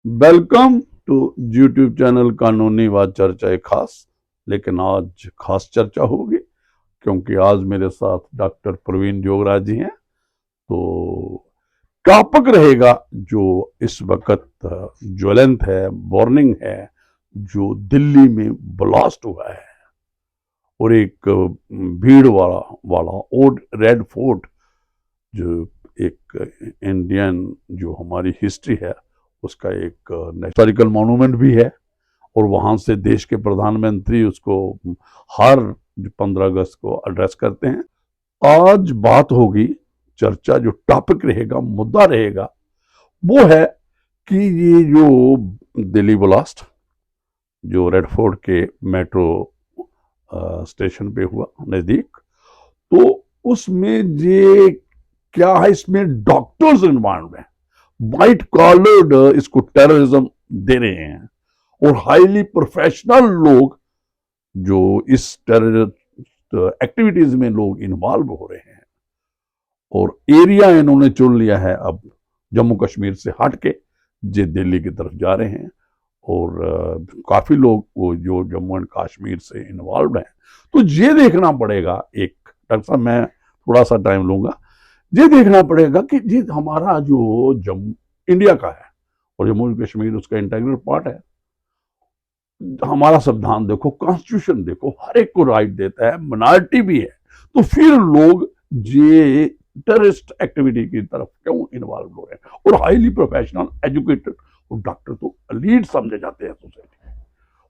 Welcome to YouTube channel कानूनी बात चर्चा खास। लेकिन आज खास चर्चा होगी क्योंकि आज मेरे साथ डॉक्टर प्रवीण जोगराज जी हैं। तो टॉपिक रहेगा जो इस वक्त ज्वलंत है, वार्निंग है, जो दिल्ली में ब्लास्ट हुआ है और एक भीड़ वाला वाला ओल्ड रेड फोर्ट, जो एक इंडियन जो हमारी हिस्ट्री है उसका एक हिस्टोरिकल मॉन्यूमेंट भी है। और वहां से देश के प्रधानमंत्री उसको हर 15 अगस्त को एड्रेस करते हैं। आज बात होगी, चर्चा जो टॉपिक रहेगा, मुद्दा रहेगा, वो है कि ये जो दिल्ली ब्लास्ट जो रेड फोर्ट के मेट्रो स्टेशन पे हुआ नजदीक, तो उसमें ये क्या है, इसमें डॉक्टर्स इन्वॉल्व हैं, वाइट कॉलर्ड इसको टेररिज्म दे रहे हैं और हाईली प्रोफेशनल लोग जो इस टेररिस्ट एक्टिविटीज में लोग इन्वॉल्व हो रहे हैं। और एरिया इन्होंने चुन लिया है अब जम्मू कश्मीर से हट के, जो दिल्ली की तरफ जा रहे हैं। और काफी लोग वो जो जम्मू एंड कश्मीर से इन्वॉल्व हैं। तो ये देखना पड़ेगा, एक डॉक्टर साहब मैं थोड़ा सा टाइम लूंगा, ये देखना पड़ेगा कि जी हमारा जो जम्मू इंडिया का है और जम्मू कश्मीर उसका इंटीग्रल पार्ट है। हमारा संविधान देखो, कॉन्स्टिट्यूशन देखो, हर एक को राइट देता है, माइनॉरिटी भी है। तो फिर लोग ये टेररिस्ट एक्टिविटी की तरफ क्यों इन्वॉल्व हो रहे हैं? और हाईली प्रोफेशनल एजुकेटेड और डॉक्टर तो लीड समझे जाते हैं सोसाइटी में।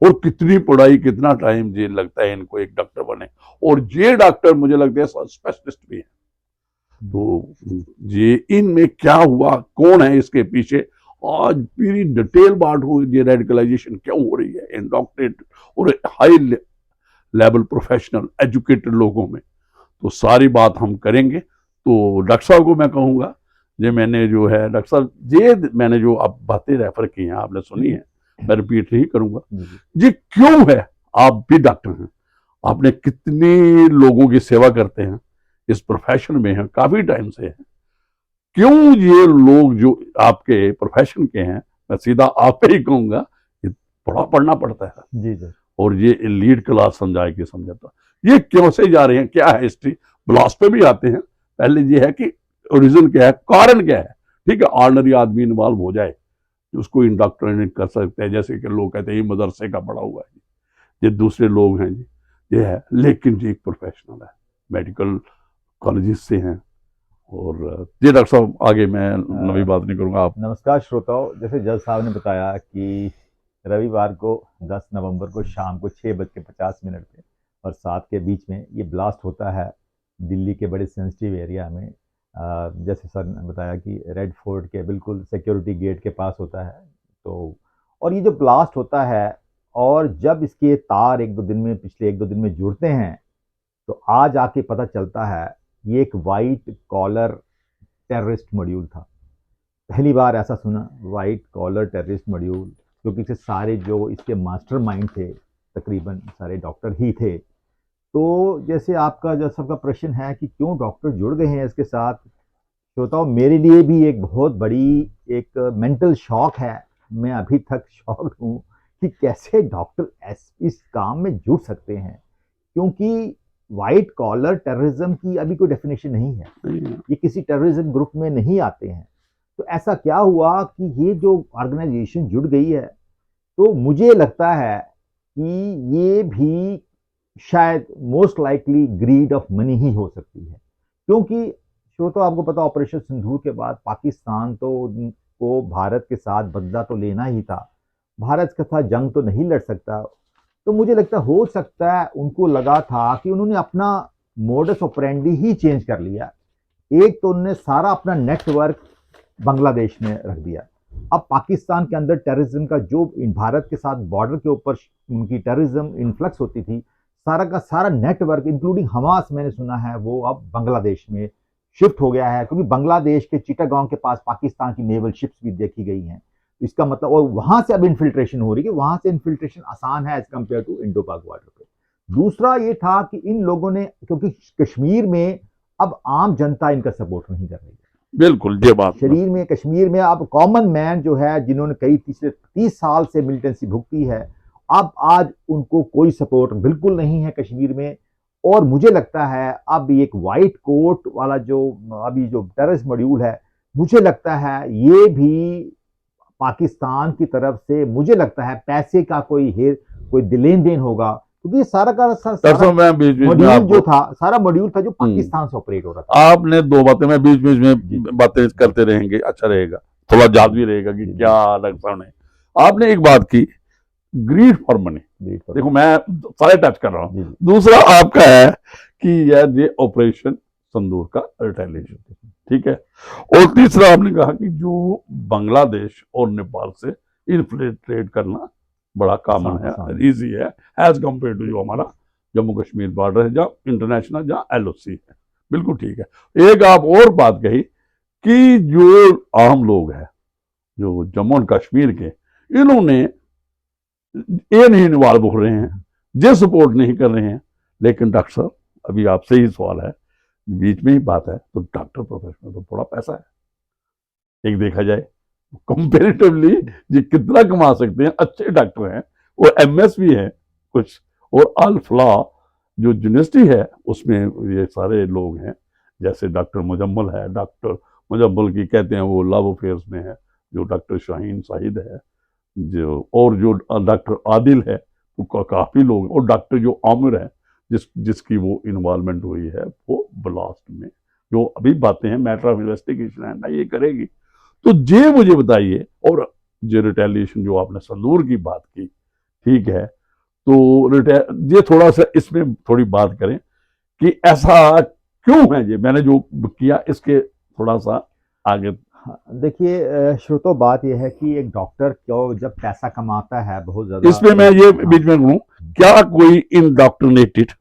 और कितनी पढ़ाई, कितना टाइम ये लगता है इनको एक डॉक्टर बने, और ये डॉक्टर मुझे लगता है स्पेशलिस्ट भी है। तो ये इनमें क्या हुआ, कौन है इसके पीछे, आज पूरी डिटेल बात हो, ये रेडिकलाइजेशन क्यों हो रही है इंडोक्ट्रेट और हाई लेवल प्रोफेशनल एजुकेटेड लोगों में, तो सारी बात हम करेंगे। तो डॉक्टर साहब को मैं कहूँगा, ये मैंने जो है डॉक्टर साहब, ये मैंने जो आप बातें रेफर की हैं आपने सुनी है, मैं रिपीट नहीं करूंगा। ये क्यों है? आप भी डॉक्टर हैं, आपने कितने लोगों की सेवा करते हैं, इस प्रोफेशन में हैं, काफी टाइम से हैं। क्यों ये लोग जो आपके प्रोफेशन के हैं, मैं सीधा आप पे ही कहूंगा, ये बड़ा पढ़ना पड़ता है जी जी। और ये लीड क्लास समझाए कि समझाता, ये क्यों से जा रहे हैं, क्या है हिस्ट्री, ब्लास्ट पे भी आते हैं। पहले ये है कि ओरिजिन क्या है, कारण क्या है। ठीक है, ऑर्डनरी आदमी इन्वॉल्व हो जाए, उसको इंडोक्ट्रिनेट कर सकते हैं, जैसे कि लोग कहते हैं ये मदरसे का पढ़ा हुआ है, ये दूसरे लोग हैं जी, ये है। लेकिन जी एक प्रोफेशनल है, मेडिकल कॉलेज से हैं। और जी डॉक्टर साहब आगे मैं नवी बात नहीं करूंगा, आप। नमस्कार श्रोताओ, जैसे जज साहब ने बताया कि रविवार को 10 नवंबर को शाम को 6:50 पे और 7 के बीच में ये ब्लास्ट होता है दिल्ली के बड़े सेंसिटिव एरिया में। जैसे सर ने बताया कि रेड फोर्ट के बिल्कुल सिक्योरिटी गेट के पास होता है। तो और ये जो ब्लास्ट होता है, और जब इसके तार एक दो दिन में, पिछले एक दो दिन में जुड़ते हैं, तो आज आके पता चलता है ये एक वाइट कॉलर टेररिस्ट मॉड्यूल था। पहली बार ऐसा सुना, वाइट कॉलर टेररिस्ट मॉड्यूल, क्योंकि इसके सारे जो इसके मास्टरमाइंड थे तकरीबन सारे डॉक्टर ही थे। तो जैसे आपका जो सबका प्रश्न है कि क्यों डॉक्टर जुड़ गए हैं इसके साथ, श्रोताओ मेरे लिए भी एक बहुत बड़ी एक मेंटल शॉक है। मैं अभी तक शॉक हूँ कि कैसे डॉक्टर इस काम में जुड़ सकते हैं, क्योंकि वाइट कॉलर टेररिज्म की अभी कोई डेफिनेशन नहीं है, ये किसी टेररिज्म ग्रुप में नहीं आते हैं। तो ऐसा क्या हुआ कि ये जो ऑर्गेनाइजेशन जुड़ गई है, तो मुझे लगता है कि ये भी शायद most likely greed of money ही हो सकती है। क्योंकि श्रोता आपको पता, ऑपरेशन सिंदूर के बाद पाकिस्तान तो को भारत के साथ बदला तो लेना ही था, भारत के साथ जंग तो नहीं लड़ सकता। तो मुझे लगता हो सकता है उनको लगा था कि उन्होंने अपना मोडस ऑपरेंडी ही चेंज कर लिया। एक तो उन्होंने सारा अपना नेटवर्क बांग्लादेश में रख दिया। अब पाकिस्तान के अंदर टेररिज्म का जो भारत के साथ बॉर्डर के ऊपर उनकी टेररिज्म इन्फ्लक्स होती थी, सारा का सारा नेटवर्क इंक्लूडिंग हमास, मैंने सुना है वो अब बांग्लादेश में शिफ्ट हो गया है, क्योंकि बांग्लादेश के चिटागांव के पास पाकिस्तान की नेवल शिप्स भी देखी गई हैं। इसका मतलब, और वहां से अब इन्फिल्ट्रेशन हो रही है, वहां से इन्फिल्ट्रेशन आसान है एज कंपेयर टू इंडो पाक बॉर्डर पे। दूसरा ये था कि इन लोगों ने, क्योंकि कश्मीर में अब आम जनता इनका सपोर्ट नहीं कर रही है, बिल्कुल ये बात शरीर में कश्मीर में अब कॉमन मैन जो है जिन्होंने कई पिछले 30 साल से मिलिटेंसी भुगती है, अब आज उनको कोई सपोर्ट बिल्कुल नहीं है कश्मीर में। और मुझे लगता है अब एक वाइट कोट वाला जो अभी जो टेररिस्ट मॉड्यूल है, मुझे लगता है ये भी पाकिस्तान की तरफ से, मुझे लगता है पैसे का कोई लेन देन होगा, क्योंकि ये सारा का सारा मैं बीच बीच में मॉड्यूल आपको जो था, सारा मॉड्यूल था जो पाकिस्तान से ऑपरेट हो रहा था। आपने दो बातें, मैं बीच बीच में बातें करते रहेंगे, अच्छा रहेगा, थोड़ा याद भी रहेगा कि क्या लगता है। आपने एक बात की, ग्रीड फॉर मनी, देखो मैं सारे टच कर रहा हूँ। दूसरा आपका है कि यार ये ऑपरेशन संदूर का रिटेलिएशन, ठीक है। और तीसरा आपने कहा कि जो बांग्लादेश और नेपाल से इन्फ्लेट करना बड़ा कॉमन है, इजी है एज कम्पेयर टू जो हमारा जम्मू कश्मीर बॉर्डर है, जहाँ इंटरनेशनल, जहाँ एलओसी है। बिल्कुल ठीक है। एक आप और बात कही कि जो आम लोग हैं, जो जम्मू एंड कश्मीर के, इन्होंने ये नहीं इन्वॉल्व हो रहे हैं, ये सपोर्ट नहीं कर रहे हैं। लेकिन डॉक्टर साहब, अभी आपसे ही सवाल है, बीच में ही बात है, तो डॉक्टर प्रोफेशन में तो थोड़ा पैसा है। एक देखा जाए कंपेरेटिवली ये कितना कमा सकते हैं, अच्छे डॉक्टर हैं, वो एमएस भी हैं कुछ, और अल्फला जो यूनिवर्सिटी है उसमें ये सारे लोग हैं, जैसे डॉक्टर मुजम्मल है, डॉक्टर मुजम्मल की कहते हैं वो लव अफेयर्स में है, जो डॉक्टर शाहीन शाहिद है, जो और जो डॉक्टर आदिल है, वो काफ़ी लोग, और डॉक्टर जो आमिर है जिसकी वो इन्वॉल्वमेंट हुई है वो ब्लास्ट में, जो अभी बातें हैं मैटर ऑफ इन्वेस्टिगेशन है ना, ये करेगी। तो ये मुझे बताइए, और जो रिटेलिएशन जो आपने संदूर की बात की, ठीक है, तो ये थोड़ा सा इसमें थोड़ी बात करें कि ऐसा क्यों है, ये मैंने जो किया इसके थोड़ा सा आगे। देखिए श्रोतो, बात यह है कि एक डॉक्टर क्यों जब पैसा कमाता है बहुत ज्यादा, इसमें मैं ये बीच में कहूं, क्या कोई इंडॉक्ट्रिनेटेड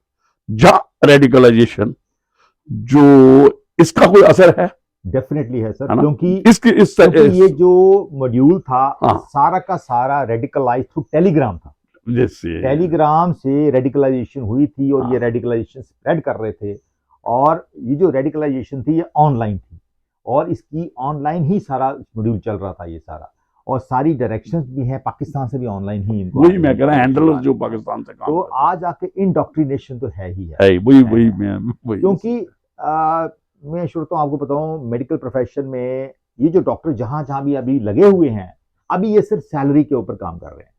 या रेडिकलाइजेशन जो इसका कोई असर है? डेफिनेटली है सर, है क्योंकि क्योंकि ये जो मॉड्यूल था, सारा का सारा रेडिकलाइज थ्रू टेलीग्राम था। टेलीग्राम से रेडिकलाइजेशन हुई थी, और ये रेडिकलाइजेशन स्प्रेड कर रहे थे। और ये जो रेडिकलाइजेशन थी ये ऑनलाइन थी, और इसकी ऑनलाइन ही सारा मॉड्यूल चल रहा था ये सारा, और सारी डायरेक्शंस भी हैं पाकिस्तान से भी ऑनलाइन ही इनको, वही मैं कह रहा हूं, हैंडलर्स जो पाकिस्तान से काम, तो आज आके इंडोक्ट्रिनेशन तो है ही है, वही क्योंकि मैं श्रोता आपको बताऊं, मेडिकल प्रोफेशन में ये जो डॉक्टर जहां जहां भी अभी लगे हुए हैं, अभी ये सिर्फ सैलरी के ऊपर काम कर रहे हैं।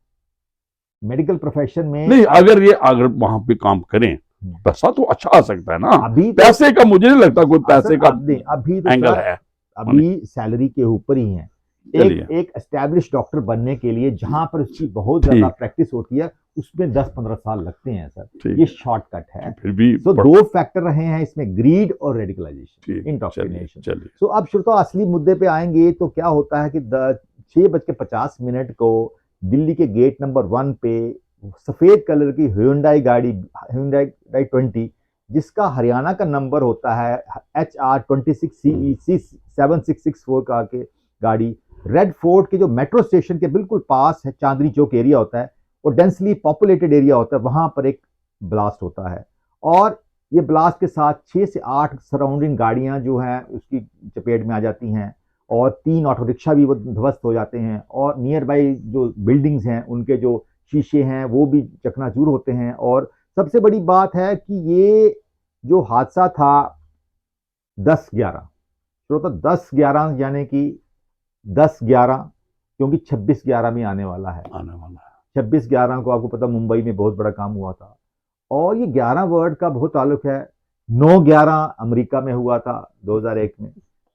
मेडिकल प्रोफेशन में नहीं, अगर वहां पे काम करें, पैसा तो अच्छा आ सकता है ना। अभी पैसे का मुझे नहीं लगता कोई पैसे का अभी तो एंगल है, अभी सैलरी के ऊपर ही है। एक एस्टैब्लिश डॉक्टर बनने के लिए जहां पर उसकी बहुत ज्यादा प्रैक्टिस होती है, उसमें 10-15 साल लगते हैं सर, ये शॉर्टकट है। फिर भी तो दो फैक्टर रहे हैं इसमें, ग्रीड और रेडिकलाइजेशन, इंडोक्ट्रिनेशन। तो अब श्रोता असली मुद्दे पे आएंगे, तो क्या होता है कि 6:50 को दिल्ली के गेट नंबर 1 पे सफेद कलर की Hyundai गाड़ी, Hyundai 20, जिसका हरियाणा का नंबर होता है HR 26CEC 7664 का के गाड़ी, रेड फोर्ट के जो मेट्रो स्टेशन के बिल्कुल पास है, चांदनी चौक एरिया होता है, और डेंसली पॉपुलेटेड एरिया होता है, वहां पर एक ब्लास्ट होता है। और ये ब्लास्ट के साथ 6 से 8 सराउंडिंग गाड़ियां जो हैं उसकी चपेट में आ जाती हैं, और 3 ऑटो रिक्शा भी ध्वस्त हो जाते हैं, और नियर बाई जो बिल्डिंग्स हैं उनके जो शीशे हैं वो भी चकनाचूर होते हैं। और सबसे बड़ी बात है कि ये जो हादसा था 10-11, श्रोता 10-11 यानी कि 10-11, क्योंकि 26-11 में आने वाला है। 26-11 को आपको पता मुंबई में बहुत बड़ा काम हुआ था, और ये 11 वर्ड का बहुत ताल्लुक है। 9/11 अमेरिका में हुआ था 2001 में,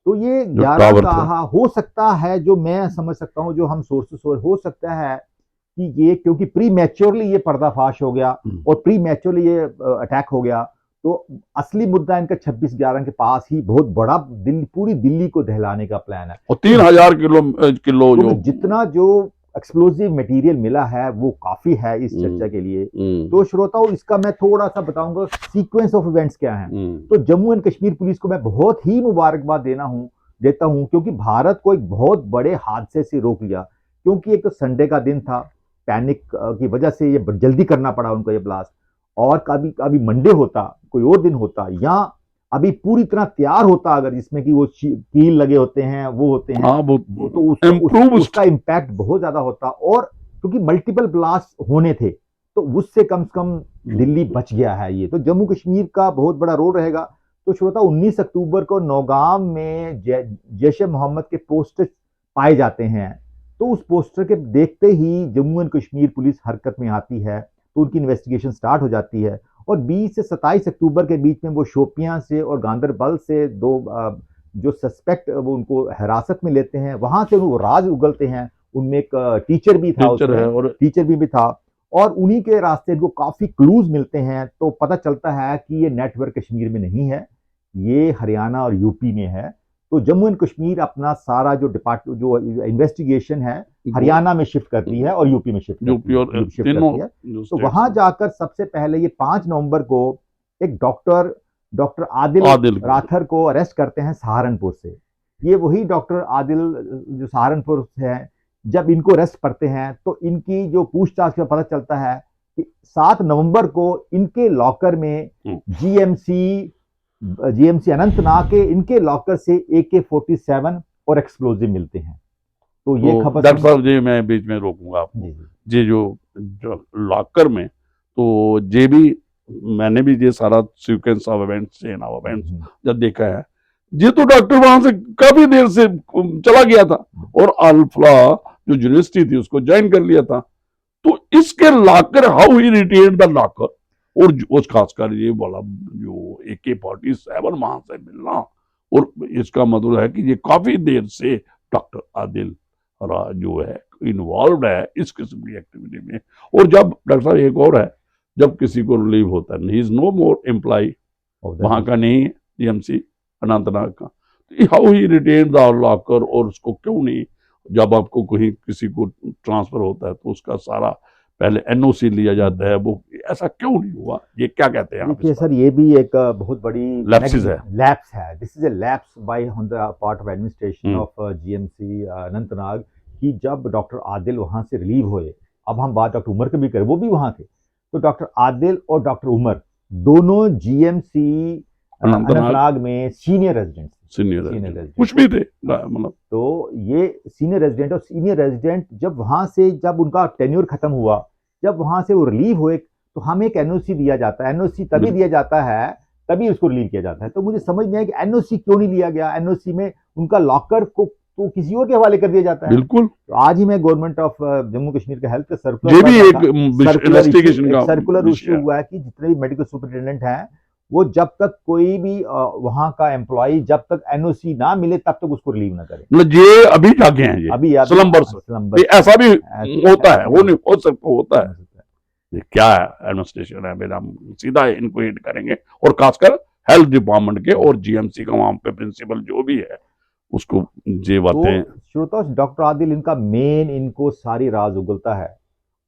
तो ये 11 का हो सकता है, जो मैं समझ सकता हूँ, जो हम सोर्सेस हो सकता है कि ये क्योंकि प्री मैच्योरली ये पर्दाफाश हो गया और प्री मैच्योरली ये अटैक हो गया, तो असली मुद्दा इनका 26-11 के पास ही बहुत बड़ा पूरी दिल्ली को दहलाने का प्लान है। और 3000 किलो तो जितना जो एक्सप्लोजिव मटेरियल मिला है वो काफी है इस चर्चा के लिए। तो श्रोताओं, इसका मैं थोड़ा सा बताऊंगा सीक्वेंस ऑफ इवेंट्स क्या है। तो जम्मू एंड कश्मीर पुलिस को मैं बहुत ही मुबारकबाद देता हूं, क्योंकि भारत को एक बहुत बड़े हादसे से रोक लिया। क्योंकि एक तो संडे का दिन था, पैनिक की वजह से ये जल्दी करना पड़ा उनको ये ब्लास्ट, और कभी मंडे होता, कोई और दिन होता, या अभी पूरी तरह तैयार होता, अगर जिसमें कि वो कील लगे होते हैं, वो होते हैं, हाँ वो तो उसका इम्पैक्ट बहुत ज्यादा होता। और क्योंकि मल्टीपल ब्लास्ट होने थे, तो उससे कम से कम दिल्ली बच गया है। ये तो जम्मू कश्मीर का बहुत बड़ा रोल रहेगा। तो श्रोता, 19 अक्टूबर को नौगाम में जैश ए मोहम्मद के पोस्टर पाए जाते हैं। तो उस पोस्टर के देखते ही जम्मू एंड कश्मीर पुलिस हरकत में आती है, तो उनकी इन्वेस्टिगेशन स्टार्ट हो जाती है। और 20 से 27 अक्टूबर के बीच में वो शोपियां से और गांदरबल से दो जो सस्पेक्ट वो उनको हिरासत में लेते हैं, वहां से वो राज उगलते हैं। उनमें एक टीचर भी था, टीचर भी था, और उन्हीं के रास्ते इनको काफी क्लूज मिलते हैं। तो पता चलता है कि ये नेटवर्क कश्मीर में नहीं है, ये हरियाणा और यूपी में है। तो जम्मू एंड कश्मीर अपना सारा जो जो इन्वेस्टिगेशन है हरियाणा में शिफ्ट करती है और यूपी में शिफ्ट करती है। तो वहां जाकर सबसे पहले ये 5 नवंबर को एक डॉक्टर आदिल राथर को अरेस्ट करते हैं सहारनपुर से। ये वही डॉक्टर आदिल जो सहारनपुर से है। जब इनको अरेस्ट करते हैं तो इनकी जो पूछताछ का पता चलता है कि 7 नवंबर को इनके लॉकर में जीएमसी अनंतनाग के इनके लॉकर से AK-47 और एक्सप्लोजिव मिलते हैं। तो ये खबर डॉक्टर साहब जी, मैं बीच में रोकूंगा आपको जी। जो लॉकर में तो ये भी मैंने भी ये सारा sequence of events, chain of events जब देखा है, ये तो डॉक्टर वहां से काफी देर से चला गया था और अल्फला जो यूनिवर्सिटी थी उसको ज्वाइन कर लिया था। तो इसके locker, how he retain the locker, और उस खासकर ये वाला जो AK-47 वहां से मिलना, और इसका मतलब है कि ये काफी देर से डॉक्टर आदिल जो है इन्वॉल्व है इस किस्म की एक्टिविटी में। और जब डॉक्टर साहब एक और है, जब किसी को रिलीव होता है, he is no more employ वहां का नहीं है, जीएमसी अनंतनाग का, how he retain the locker, और उसको क्यों नहीं, जब आपको कहीं किसी को ट्रांसफर होता है तो उसका सारा पहले NOC लिया जाता है, वो ऐसा क्यों नहीं हुआ? ये क्या कहते हैं आप? सर, ये भी एक बहुत बड़ी लैप्स है। This is a lapse by on the part of administration of GMC Anantnag, कि जब डॉक्टर आदिल वहां से रिलीव हुए, अब हम बात डॉक्टर उमर की भी करें, वो भी वहां थे, तो डॉक्टर आदिल और डॉक्टर उमर दोनों GMC अनंतनाग में सीनियर रेजिडेंट कुछ भी थे मतलब। तो ये सीनियर रेजिडेंट, और सीनियर रेजिडेंट जब उनका टेन्योर खत्म हुआ, जब वहां से वो रिलीव हुए, तो हमें एक NOC दिया जाता है। NOC तभी दिया जाता है, तभी उसको रिलीव किया जाता है। तो मुझे समझ नहीं आया कि NOC क्यों नहीं लिया गया। NOC में उनका लॉकर को तो किसी और के हवाले कर दिया जाता है। बिल्कुल। तो आज ही मैं गवर्नमेंट ऑफ जम्मू कश्मीर के हेल्थ सर्कुलर इश्यू हुआ है कि जितने भी मेडिकल सुपरिटेंडेंट हैं, वो जब तक कोई भी वहां का एम्प्लॉई जब तक NOC ना मिले तब तक उसको रिलीव ना करे। मतलब ये अभी जाके हैं, ये अभी ऐसा भी होता है, वो नहीं हो सकता, होता है। ये क्या एडमिनिस्ट्रेशन है मेरा, सीधा इनको हिट करेंगे, और खासकर हेल्थ डिपार्टमेंट के और GMC का वहां पे प्रिंसिपल जो भी है उसको ये बातें। तो श्रोता, डॉक्टर आदिल इनको सारी राज उगलता है।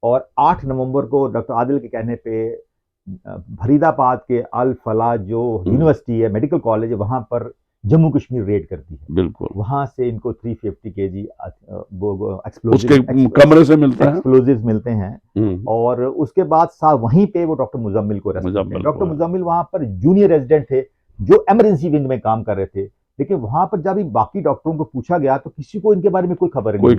और 8 नवंबर को डॉक्टर आदिल के कहने पे फरीदाबाद के अल फला जो यूनिवर्सिटी है, मेडिकल कॉलेज है, वहां पर जम्मू कश्मीर रेड करती है। बिल्कुल। वहां से इनको 350 kg कमरे से मिलता है, एक्सप्लोजिव मिलते हैं। और उसके बाद वहीं पे वो डॉक्टर मुजम्मिल को अरेस्ट करते हैं। डॉक्टर मुजम्मिल वहां पर जूनियर रेजिडेंट थे जो इमरजेंसी विंग में काम कर रहे थे, लेकिन वहां पर जब बाकी डॉक्टरों को पूछा गया तो किसी को इनके बारे में कोई खबर ही नहीं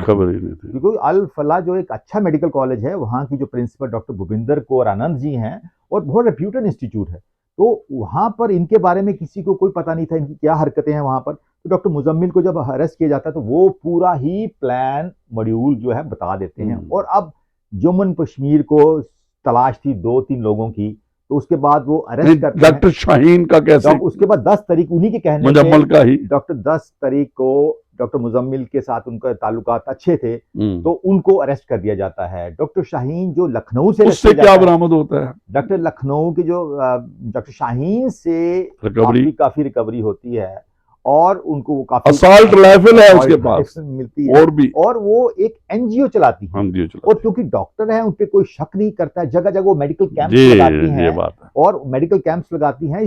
थी। क्योंकि अल फला जो एक अच्छा मेडिकल कॉलेज है, वहां की जो प्रिंसिपल डॉक्टर भूपिंदर कौर आनंद जी हैं, और बहुत रेप्यूटेड इंस्टीट्यूट है, तो वहां पर इनके बारे में किसी को कोई पता नहीं था, इनकी क्या हरकतें हैं वहां पर। तो डॉक्टर मुजम्मिल को जब अरेस्ट किया जाता है तो वो पूरा ही प्लान मॉड्यूल जो है बता देते हैं। और अब जम्मू एंड कश्मीर को तलाश थी 2-3 लोगों की, तो उसके बाद वो अरेस्ट करते हैं। डॉक्टर शाहीन का कैसे? उसके बाद 10 तारीख उन्हीं के कहने मुजम्मिल का ही, डॉक्टर 10 तारीख को डॉक्टर मुजम्मिल के साथ उनका ताल्लुकात अच्छे थे, तो उनको अरेस्ट कर दिया जाता है। डॉक्टर शाहीन जो लखनऊ से, उससे क्या बरामद होता है? डॉक्टर लखनऊ के जो डॉक्टर शाहीन से काफी रिकवरी होती है, और उनको काफी असॉल्ट राइफल है उसके पास मिलती है, और भी, और वो एक NGO चलाती है। और क्योंकि डॉक्टर है, उन पे कोई शक नहीं करता है, जगह जगह वो मेडिकल कैंप्स लगाती हैं, और मेडिकल कैंप्स लगाती हैं।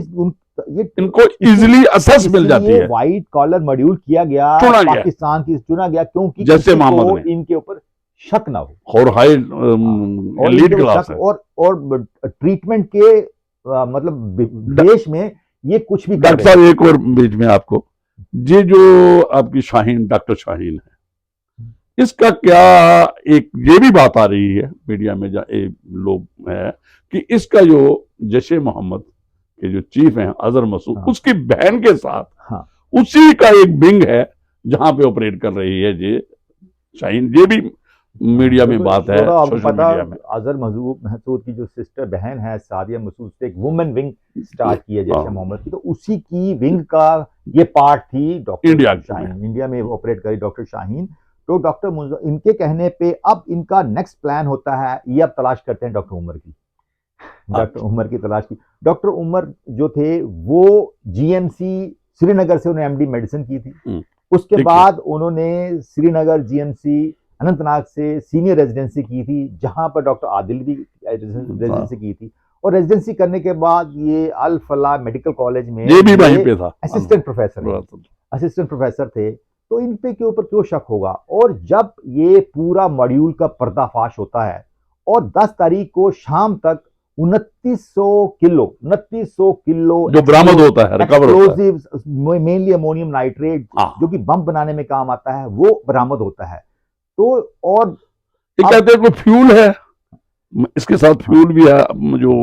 इनको इजीली असेस मिल जाती है। व्हाइट कॉलर मॉड्यूल किया गया, पाकिस्तान की चुना गया, क्योंकि जैसे मोहम्मद इनके ऊपर शक ना हो, और हाई एलीट क्लास है, और ट्रीटमेंट के मतलब देश में ये कुछ भी कर डॉक्टर रहे साहब एक और बीच में आपको, ये जो आपकी शाहीन, डॉक्टर शाहीन है, इसका क्या, एक ये भी बात आ रही है मीडिया में लोग है कि इसका जो जैश मोहम्मद के जो चीफ हैं अजहर मसूद, हाँ। उसकी बहन के साथ हाँ उसी का एक विंग है जहां पे ऑपरेट कर रही है ये शाहीन, ये भी मीडिया में बात है, आपको सोशल पता, मीडिया में। अजहर मसूद की जो सिस्टर बहन है सादिया मसूद से एक वुमेन विंग स्टार्ट की है जैश मोहम्मद की, तो उसी की विंग का ये पार्ट थी डॉक्टर इंडिया शाहीन, इंडिया में ऑपरेट करी डॉक्टर शाहीन। तो डॉक्टर इनके कहने पे अब इनका नेक्स्ट प्लान होता है, ये अब तलाश करते हैं डॉक्टर उमर की, डॉक्टर उमर की तलाश की। डॉक्टर उमर जो थे वो जीएमसी श्रीनगर से उन्होंने एमडी मेडिसिन की थी, उसके बाद उन्होंने श्रीनगर जीएमसी अनंतनाग से सीनियर रेजिडेंसी की थी, जहां पर डॉक्टर आदिल भी रेजिडेंसी की थी, और रेजिडेंसी करने के बाद ये अल फलाह मेडिकल कॉलेज में ये भी वहीं पे था, असिस्टेंट प्रोफेसर थे। तो इन पे के ऊपर क्यों शक होगा? और जब ये पूरा मॉड्यूल का पर्दाफाश होता है और 10 तारीख को शाम तक 2900 किलो जो बरामद होता है, रिकवर होता है, एक्सप्लोजिव मेनली अमोनियम नाइट्रेट जो कि बम बनाने में काम आता है, वो बरामद होता है। तो और ये कहते हैं कोई फ्यूल है, इसके साथ फ्यूल भी है, जो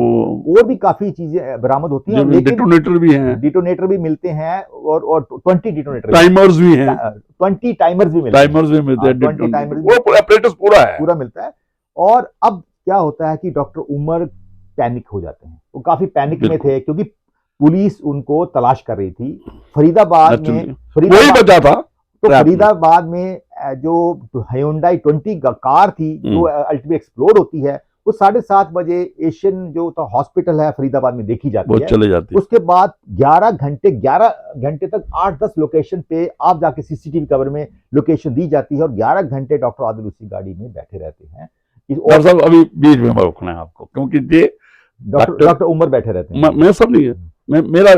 और भी काफी चीजें बरामद होती हैं, लेकिन डिटोनेटर भी हैं, डिटोनेटर भी मिलते हैं, और 20 डिटोनेटर, टाइमर्स भी हैं, 20 टाइमर्स भी मिलते हैं, 20 टाइमर्स वो apparatus पूरा मिलता है। और अब क्या होता है कि डॉक्टर उमर पैनिक हो जाते हैं, वो काफी पैनिक में थे क्योंकि पुलिस उनको तलाश कर रही थी। फरीदाबाद में वही बचा था, तो फरीदाबाद में जो Hyundai 20 कार थी जो अल्टीमेटली एक्सप्लोड होती है, वो 7:30 बजे एशियन जो तो हॉस्पिटल है फरीदाबाद में देखी जाती है, चले जाती है। उसके बाद 11 घंटे तक 8-10 लोकेशन पे आप जाके सीसीटीवी कवर में लोकेशन दी जाती है, और 11 घंटे डॉक्टर आदिल उसी गाड़ी में बैठे रहते हैं। डॉक्टर साहब अभी बीच में रोकना है आपको, क्योंकि ये डॉक्टर उमर बैठे रहते हैं। मैं सब नहीं है, मेरा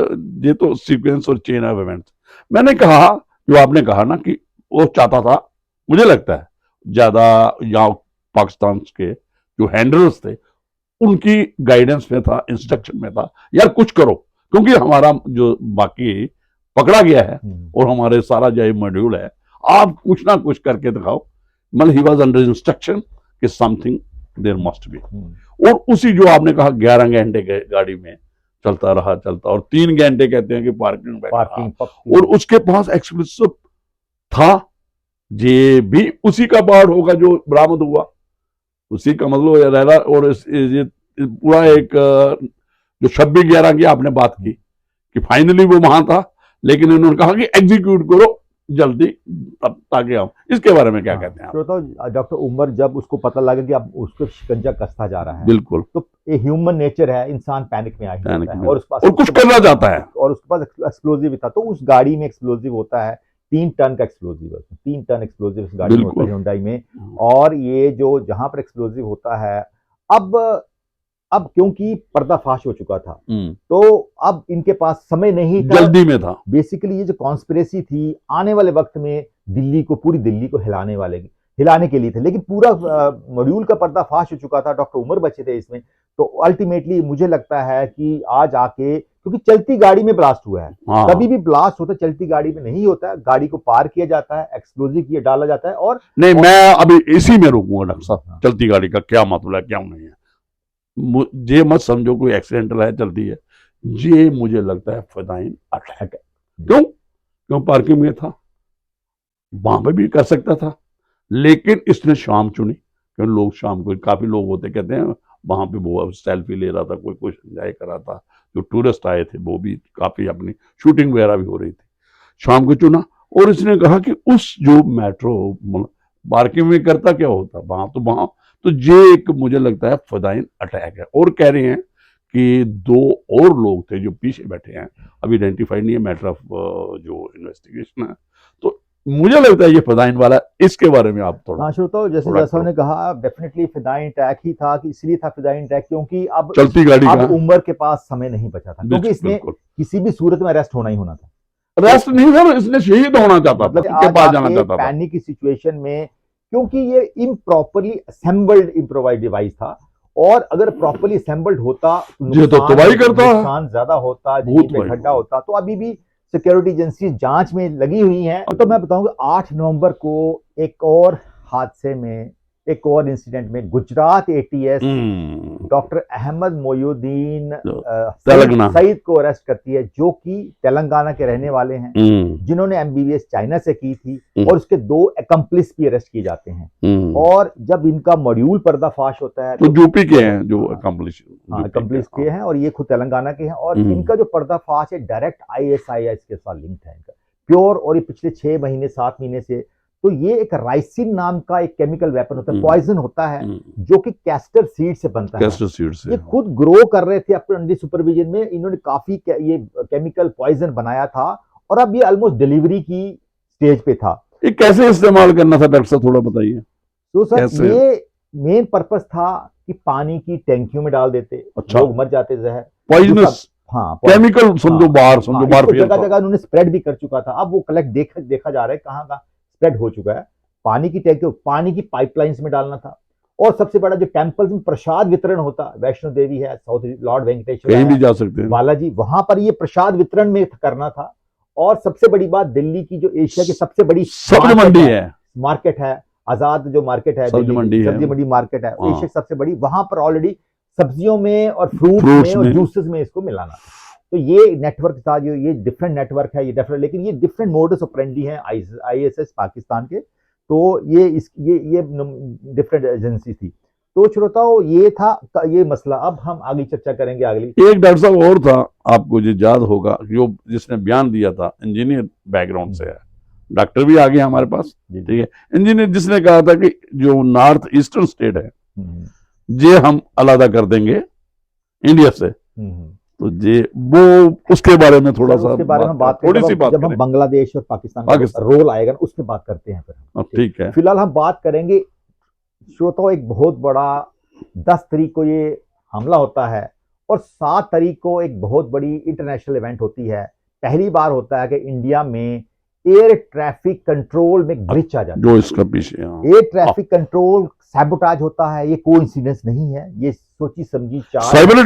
ये तो सीक्वेंस और चेन ऑफ इवेंट्स। मैंने कहा, जो आपने कहा ना कि वो चाहता था, मुझे लगता है ज्यादा यहाँ पाकिस्तान के जो हैंडलर्स थे उनकी गाइडेंस में था, इंस्ट्रक्शन में था, यार कुछ करो, क्योंकि हमारा जो बाकी पकड़ा गया है और हमारे सारा जो मॉड्यूल है, आप कुछ ना कुछ करके दिखाओ। मतलब ही वॉज अंडर इंस्ट्रक्शन कि समथिंग देयर मस्ट बी। और उसी जो आपने कहा 11 घंटे के गाड़ी में चलता रहा, और 3 घंटे कहते हैं कि पार्किंग, और उसके पास एक्सप्लोसिव था, ये भी उसी का पार्ट होगा जो बरामद हुआ, उसी का मतलब रहा। और ये पूरा एक जो 26/11 की आपने बात की कि फाइनली वो वहां था, लेकिन उन्होंने कहा कि एग्जीक्यूट करो जल्दी, ताकि हम इसके बारे में क्या कहते हैं? तो डॉक्टर उमर जब उसको पता लगा कि अब उसको शिकंजा कसता जा रहा है, बिल्कुल, तो ये ह्यूमन नेचर है, इंसान पैनिक में आ जाता है और कुछ करना चाहता है, और उसके पास एक्सप्लोजिव था। तो उस गाड़ी में एक्सप्लोजिव होता है, 3 टन का एक्सप्लोजिव है, 3 टन एक्सप्लोजिव इस गाड़ी में होता है Hyundai में। और ये जो जहां पर एक्सप्लोजिव होता है, अब क्योंकि पर्दाफाश हो चुका था, तो अब इनके पास समय नहीं था, जल्दी में था। बेसिकली ये जो कॉन्स्पिरेसी थी आने वाले वक्त में पूरी दिल्ली को हिलाने के लिए थे, लेकिन पूरा मॉड्यूल का पर्दाफाश हो चुका था, डॉक्टर उमर बचे थे इसमें। तो अल्टीमेटली मुझे लगता है कि आज आके, क्योंकि चलती गाड़ी में ब्लास्ट हुआ है, कभी भी ब्लास्ट होता चलती गाड़ी में नहीं होता, गाड़ी को पार किया जाता है, एक्सप्लोजिव किया डाला जाता है। और नहीं, मैं अभी इसी में रुकूंगा डॉक्टर साहब, चलती गाड़ी का क्या मतलब है, क्या नहीं है, ये मत समझो कोई एक्सीडेंटल है, चलती है, ये मुझे लगता है फिदाइन अटैक है। क्यों पार्किंग में था, वहां पे भी कर सकता था, लेकिन इसने शाम चुनी, क्योंकि लोग शाम को, काफी लोग होते कहते हैं वहां पे, वो सेल्फी ले रहा था, कोई कुछ एंजॉय कर रहा था, जो टूरिस्ट आए थे वो भी काफी, अपनी शूटिंग वगैरह भी हो रही थी, शाम को चुना। और इसने कहा कि उस जो मेट्रो पार्किंग में करता क्या होता वहां, तो ये एक मुझे लगता है फिदाइन अटैक है। और कह रहे हैं कि 2 और लोग थे जो पीछे बैठे हैं, अभी आइडेंटिफाइड नहीं है, मैटर ऑफ जो इन्वेस्टिगेशन है, तो मुझे लगता है ये फिदाइन वाला। इसके बारे में आप थोड़ा। श्रोता, जैसे ने कहा, डेफिनेटली फिदाइन अटैक ही था, कि इसलिए था फिदाइन अटैक क्योंकि अब चलती गाड़ी अब उमर के पास समय नहीं बचा था, क्योंकि इसने किसी भी सूरत में अरेस्ट होना ही होना था। अरेस्ट नहीं था, इसने शहीद होना चाहता था, के पास जाना चाहता था। पैनिक की सिचुएशन में, क्योंकि ये इम्प्रॉपरली असेंबल्ड इम्प्रोवाइज डिवाइस था, और अगर प्रॉपर्ली असेंबल्ड होता ये तो तबाही करता है, नुकसान ज्यादा होता, बहुत जमीन में खड्डा होता। तो अभी भी सिक्योरिटी एजेंसी जांच में लगी हुई हैं। तो मैं बताऊंगा 8 नवंबर को एक और हादसे में, एक और इंसिडेंट में गुजरात एटीएस डॉक्टर अहमद मोयुद्दीन सईद को अरेस्ट करती है, जो कि तेलंगाना के रहने वाले हैं, जिन्होंने एमबीबीएस चाइना से की थी, और उसके 2 अकम्प्लिस भी अरेस्ट किए जाते हैं। और जब इनका मॉड्यूल पर्दाफाश होता है तो यूपी के हैं जो अकम्प्लिस किए हैं, और ये खुद तेलंगाना के हैं, और इनका जो पर्दाफाश है डायरेक्ट आईएसआईएस के साथ लिंक्ड है इनका प्योर। और ये पिछले 6 महीने 7 महीने से, तो ये एक राइसिन नाम का एक केमिकल वेपन होता है, पॉइजन होता है, जो कि कैस्टर सीड से बनता है। कैस्टर सीड से ये खुद ग्रो कर रहे थे अपने अंडर सुपरविजन में, इन्होंने काफी ये केमिकल पॉइजन बनाया था, और अब ये ऑलमोस्ट डिलीवरी की स्टेज पे था। ये कैसे इस्तेमाल करना था डॉक्टर साहब, थोड़ा बताइए। तो सर ये मेन पर्पस था कि पानी की टैंकियों में डाल देते, अच्छा, लोग मर जाते, जहर पॉइजनस केमिकल समझो बाहर जगह जगह उन्होंने स्प्रेड भी कर चुका था। अब वो कलेक्ट देखा जा रहा है कहाँ का स्प्रेड हो चुका है। पानी की टैंकी, पानी की पाइपलाइंस में डालना था। और सबसे बड़ा जो टेम्पल्स में प्रसाद वितरण होता, वैष्णो देवी है, साउथ लॉर्ड वेंकटेश्वर कहीं भी जा सकते हैं, बालाजी, वहां पर ये प्रसाद वितरण में करना था। और सबसे बड़ी बात, दिल्ली की जो एशिया की सबसे बड़ी सब्जी मंडी है, मार्केट है, आजाद जो मार्केट है, सब्जी मंडी मार्केट है एशिया की सबसे बड़ी, वहां पर ऑलरेडी सब्जियों में और फ्रूट में और जूसेस में इसको मिलाना था। तो ये नेटवर्क था, जो ये डिफरेंट नेटवर्क है, ये डिफरेंट, लेकिन ये डिफरेंट मोडस ऑपरेंडी है आईएसएस पाकिस्तान के। तो ये डिफरेंट एजेंसी थी। तो श्रोताओ ये था ये मसला। अब हम आगे चर्चा करेंगे अगली। एक डॉक्टर साहब और था, आपको जो याद होगा, जो जिसने बयान दिया था, इंजीनियर बैकग्राउंड से है, डॉक्टर भी आ गया हमारे पास, ठीक है, इंजीनियर, जिसने कहा था कि जो नॉर्थ ईस्टर्न स्टेट है ये हम अलग कर देंगे इंडिया से। तो ये वो उसके बारे में थोड़ा सा थोड़ी सी बात, जब हम बांग्लादेश और पाकिस्तान का रोल आएगा ना, उसके बात करते हैं फिर। ठीक है, फिलहाल हम बात करेंगे श्रोताओं, एक बहुत बड़ा 10 तारीख को ये हमला होता है, और 7 तारीख को एक बहुत बड़ी इंटरनेशनल इवेंट होती है। पहली बार होता है कि इंडिया में एयर ट्रैफिक कंट्रोल में ग्लिच आ जाता है, जो इसका पीछे एयर ट्रैफिक कंट्रोल सैबोटाज होता है। ये कोइंसिडेंस नहीं है, ये सोची समझी चाल, साइबर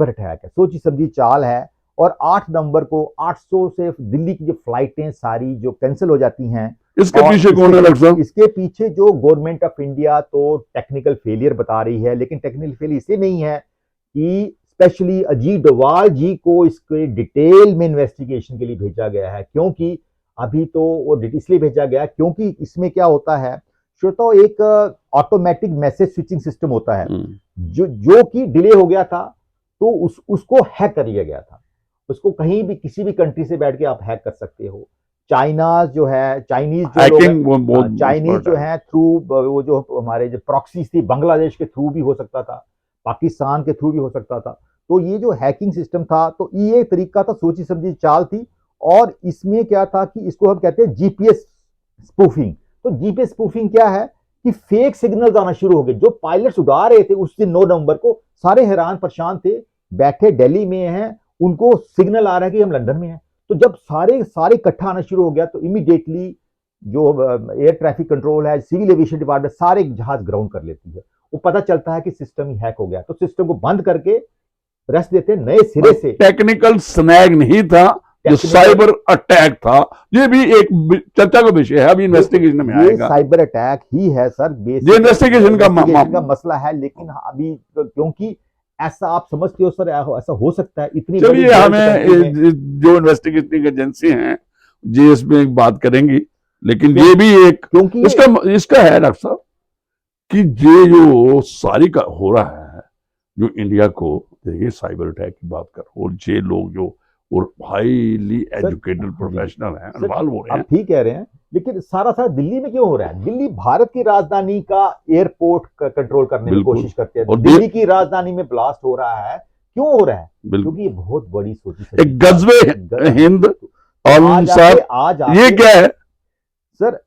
अटैक है, सोची समझी चाल है। और 8 नवंबर को 800 से दिल्ली की जो फ्लाइटें सारी जो कैंसिल हो जाती हैं, इसके पीछे कौन है डॉक्टर साहब? इसके पीछे जो गवर्नमेंट ऑफ इंडिया तो टेक्निकल फेलियर बता रही है, लेकिन टेक्निकल फेलियर इसे नहीं है कि स्पेशली अजीत डोभाल जी को इसके डिटेल में इन्वेस्टिगेशन के लिए भेजा गया है। क्योंकि अभी तो वो इसलिए भेजा गया क्योंकि इसमें क्या होता है श्रोताओ, एक ऑटोमेटिक मैसेज स्विचिंग सिस्टम होता है जो कि डिले हो गया था, तो उसको हैक कर लिया गया था। उसको कहीं भी किसी भी कंट्री से बैठ के आप हैक कर सकते हो। चाइनीज जो है थ्रू वो जो हमारे जो प्रॉक्सीज थी, बांग्लादेश के थ्रू भी हो सकता था, पाकिस्तान के थ्रू भी हो सकता था। तो ये जो हैकिंग सिस्टम था, तो ये तरीका था, सोची समझी चाल थी। और इसमें क्या था कि इसको हम कहते हैं जीपीएस स्पूफिंग। तो जीपीएस स्पूफिंग क्या है कि फेक सिग्नल्स आना शुरू हो गए। जो पायलट्स उड़ा रहे थे उस दिन 9 नवंबर को, सारे हैरान परेशान थे, बैठे दिल्ली में हैं, उनको सिग्नल आ रहा है कि हम लंदन में हैं। तो जब सारे इकट्ठा आना शुरू हो गया, तो इमीडिएटली जो एयर ट्रैफिक कंट्रोल है, सिविल एविएशन डिपार्टमेंट, सारे जहाज ग्राउंड कर लेती है। वो पता चलता है कि सिस्टम ही हैक हो गया, तो सिस्टम को बंद करके रेस्ट देते नए सिरे से। टेक्निकल स्नैग नहीं था, जो साइबर अटैक था, ये भी एक चर्चा का विषय है, अभी इन्वेस्टिगेशन में आएगा। साइबर अटैक ही है सर, ये इन्वेस्टिगेशन का मसला है। लेकिन अभी क्योंकि ऐसा आप समझते हो सर, ऐसा हो सकता है इतनी, चलिए हमें जो इन्वेस्टिगेटिंग एजेंसी हैं जी इसमें एक बात करेंगी, लेकिन ये भी एक क्योंकि इसका है डॉक्टर साहब कि ये जो सारी का हो रहा है, जो इंडिया को देखिए साइबर अटैक की बात कर, और ये लोग जो और हाईली एजुकेटेड प्रोफेशनल हैं, इन्वॉल्व हो रहे हैं। आप ठीक कह रहे हैं, लेकिन सारा दिल्ली में क्यों हो रहा है? दिल्ली भारत की राजधानी का एयरपोर्ट कंट्रोल करने की कोशिश करते हैं, और दिल्ली की राजधानी में ब्लास्ट हो रहा है। क्यों हो रहा है? क्योंकि ये बहुत बड़ी सोची एक गज़्वे हिंद और ये क्या है सर?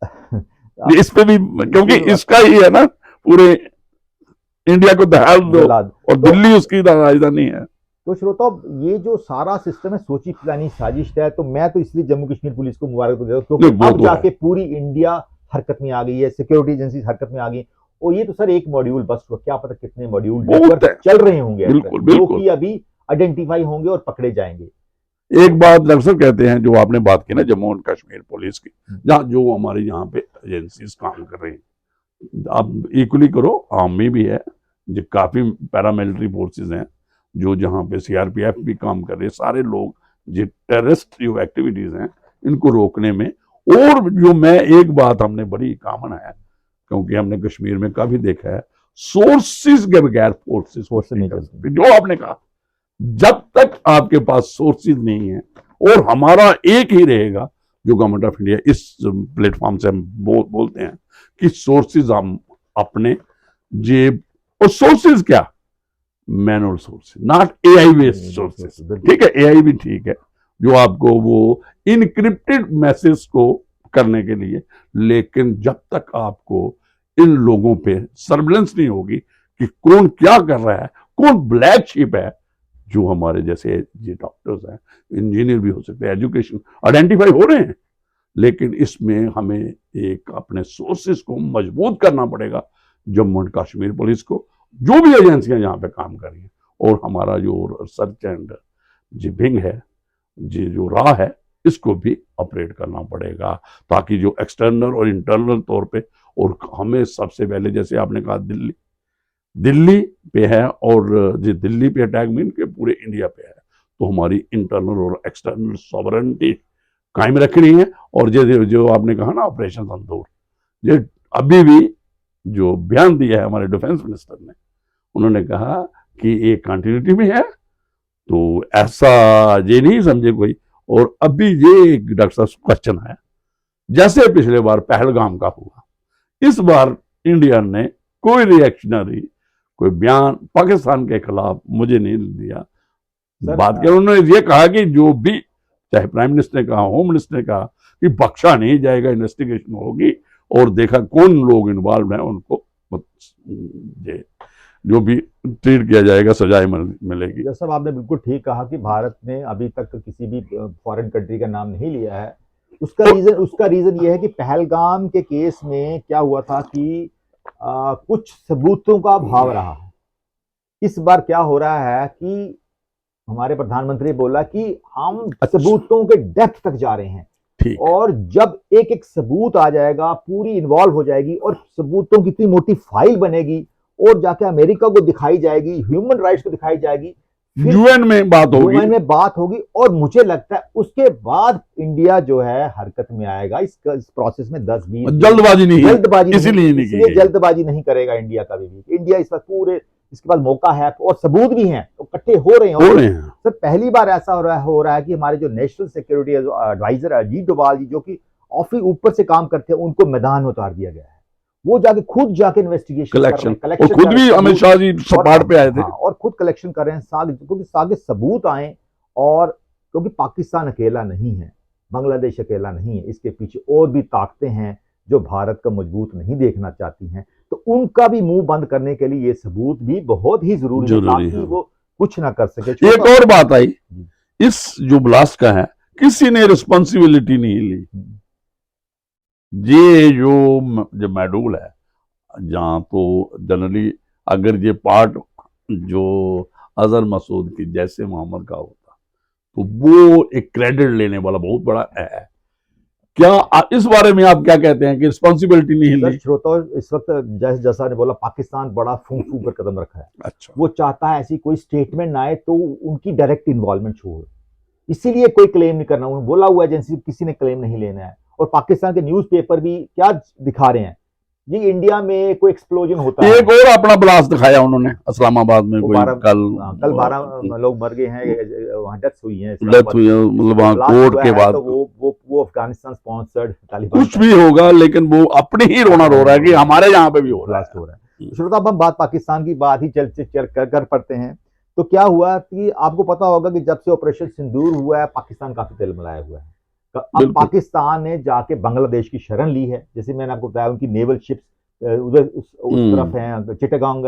इस पे भी क्योंकि इसका ही है ना, पूरे इंडिया को दहाड़ दो, और दिल्ली उसकी राजधानी है। तो श्रोताओ, ये जो सारा सिस्टम है सोची प्लानी साजिश है। तो मैं तो इसलिए जम्मू कश्मीर पुलिस को मुबारक देता हूं, क्योंकि अब जाके पूरी इंडिया हरकत में आ गई है, सिक्योरिटी एजेंसी हरकत में आ गई, और ये तो सर एक मॉड्यूल बस हुआ, क्या पता कितने मॉड्यूल बहुत नेटवर्क है। चल रहे होंगे बिल्कुल जो बिल्कुल। कि अभी आइडेंटिफाई होंगे और पकड़े जाएंगे। एक बात डॉक्टर साहब कहते हैं, जो आपने बात की ना जम्मू एंड कश्मीर पुलिस की, जहाँ जो हमारे यहाँ पे एजेंसीज काम कर रही हैं, आप इक्वली करो, आर्मी भी है, जो काफी पैरामिलिट्री फोर्सेस हैं, जो जहाँ पे सीआरपीएफ भी काम कर रहे हैं, सारे लोग जो टेररिस्ट जो एक्टिविटीज हैं इनको रोकने में। और जो मैं एक बात हमने बड़ी कॉमन है, क्योंकि हमने कश्मीर में काफी देखा है, सोर्सेज के बगैर फोर्सेस नहीं कर सकते। जो आपने कहा, जब तक आपके पास सोर्सेज नहीं है, और हमारा एक ही रहेगा जो गवर्नमेंट ऑफ इंडिया इस प्लेटफॉर्म से हम बोलते हैं कि सोर्सेज हम अपने जेब, और सोर्सेज क्या, manual sources, not AI based sources. ठीक है, एआई भी ठीक है जो आपको वो इनक्रिप्टेड मैसेज को करने के लिए, लेकिन जब तक आपको इन लोगों पे सर्विलेंस नहीं होगी कि कौन क्या कर रहा है, कौन ब्लैक शिप है, जो हमारे जैसे ये डॉक्टर्स हैं, इंजीनियर भी हो सकते हैं, एजुकेशन आइडेंटिफाई हो रहे हैं, लेकिन इसमें हमें एक अपने सोर्सेज को मजबूत करना पड़ेगा। जम्मू एंड कश्मीर पुलिस को, जो भी एजेंसियां यहाँ पे काम कर रही हैं, और हमारा जो रिसर्च एंड जी विंग है, जी जो राह है, इसको भी ऑपरेट करना पड़ेगा, ताकि जो एक्सटर्नल और इंटरनल तौर पे, और हमें सबसे पहले जैसे आपने कहा दिल्ली पे है, और जो दिल्ली पे अटैक मीन के पूरे इंडिया पे है, तो हमारी इंटरनल और एक्सटर्नल सॉवरेनिटी कायम रखनी है। और जो आपने कहा ना ऑपरेशन संदूर, ये अभी भी जो बयान दिया है हमारे डिफेंस मिनिस्टर ने, उन्होंने कहा कि एक कंटिन्यूटी में है, तो ऐसा ये नहीं समझे कोई। और अभी ये एक डॉक्टर साहब क्वेश्चन है, जैसे पिछले बार पहलगाम का हुआ, इस बार इंडिया ने कोई रिएक्शनरी, कोई बयान पाकिस्तान के खिलाफ मुझे नहीं दिया। बात कर उन्होंने ये कहा कि जो भी, चाहे प्राइम मिनिस्टर ने कहा, होम मिनिस्टर ने कहा कि बख्शा नहीं जाएगा, इन्वेस्टिगेशन होगी और देखा कौन लोग इन्वॉल्व हैं, उनको जो भी ट्रीट किया जाएगा, सजाएं मिलेगी। जैसा आपने बिल्कुल ठीक कहा कि भारत ने अभी तक किसी भी फॉरेन कंट्री का नाम नहीं लिया है। उसका रीजन ये है कि पहलगाम के केस में क्या हुआ था कि कुछ सबूतों का अभाव रहा है। इस बार क्या हो रहा है कि हमारे प्रधानमंत्री बोला कि हम सबूतों के डेप्थ तक जा रहे हैं, और जब एक एक सबूत आ जाएगा, पूरी इन्वॉल्व हो जाएगी और सबूतों की इतनी मोटी फाइल बनेगी और जाके अमेरिका को दिखाई जाएगी, ह्यूमन राइट्स को दिखाई जाएगी, यूएन में बात होगी, और मुझे लगता है उसके बाद इंडिया जो है हरकत में आएगा। इस प्रोसेस में 10-20 जल्दबाजी नहीं करेगा इंडिया कभी भी। इंडिया इस वक्त पूरे, इसके पास मौका है और सबूत भी हैं, तो इकट्ठे हो रहे हैं। सर पहली बार ऐसा हो रहा है कि हमारे जो national security adviser Ajit Doval ji, जो कि ऑफिस ऊपर से काम करते हैं, उनको मैदान में उतार दिया गया है। वो खुद जाके इन्वेस्टिगेशन कलेक्शन, खुद भी अमित शाह जी सपाट पे आए थे, और खुद कलेक्शन कर रहे हैं, सागे सबूत आए। और क्योंकि पाकिस्तान अकेला नहीं है, बांग्लादेश अकेला नहीं है, इसके पीछे और भी ताकतें हैं जो भारत का मजबूत नहीं देखना चाहती हैं, तो उनका भी मुंह बंद करने के लिए ये सबूत भी बहुत ही जरूरी है, ताकि वो कुछ ना कर सके। एक और बात आई, इस जो ब्लास्ट का है, किसी ने रिस्पॉन्सिबिलिटी नहीं ली। ये जो मेडूल है, जहाँ तो जनरली अगर ये पार्ट जो अजहर मसूद की जैसे मोहम्मद का होता, तो वो एक क्रेडिट लेने वाला बहुत बड़ा है। क्या इस बारे में आप क्या कहते हैं कि रिस्पॉन्सिबिलिटी नहीं ली? श्रोता, इस वक्त जैसा ने बोला, पाकिस्तान बड़ा फूंक फूंक कर कदम रखा है। अच्छा, वो चाहता है ऐसी कोई स्टेटमेंट ना आए तो उनकी डायरेक्ट इन्वॉल्वमेंट छोड़, इसीलिए कोई क्लेम नहीं करना। उन्होंने बोला हुआ एजेंसी, किसी ने क्लेम नहीं लेना है। और पाकिस्तान के न्यूज़पेपर भी क्या दिखा रहे हैं, ये इंडिया में कोई एक्सप्लोजन होता है। एक और अपना ब्लास्ट दिखाया उन्होंने इस्लामाबाद में, कोई कल 12 लोग मर गए हैं, वहां डेथ हुई है, मतलब वहां कोर्ट के बाद। तो वो अफगानिस्तान स्पॉन्सर्ड तालिबान, कुछ भी होगा, लेकिन वो अपने ही रोना रो रहा है कि हमारे यहाँ पे भी हो रहा है। श्रोता, अब हम बात पाकिस्तान की बात ही कर पड़ते हैं। तो क्या हुआ कि आपको पता होगा कि जब से ऑपरेशन सिंदूर हुआ है, पाकिस्तान काफी तिलमिलाया हुआ है। अब पाकिस्तान ने जाके बांग्लादेश की शरण ली है। जैसे मैंने आपको बताया, उनकी नेवल शिप्स उधर उस तरफ हैं, चिटागांग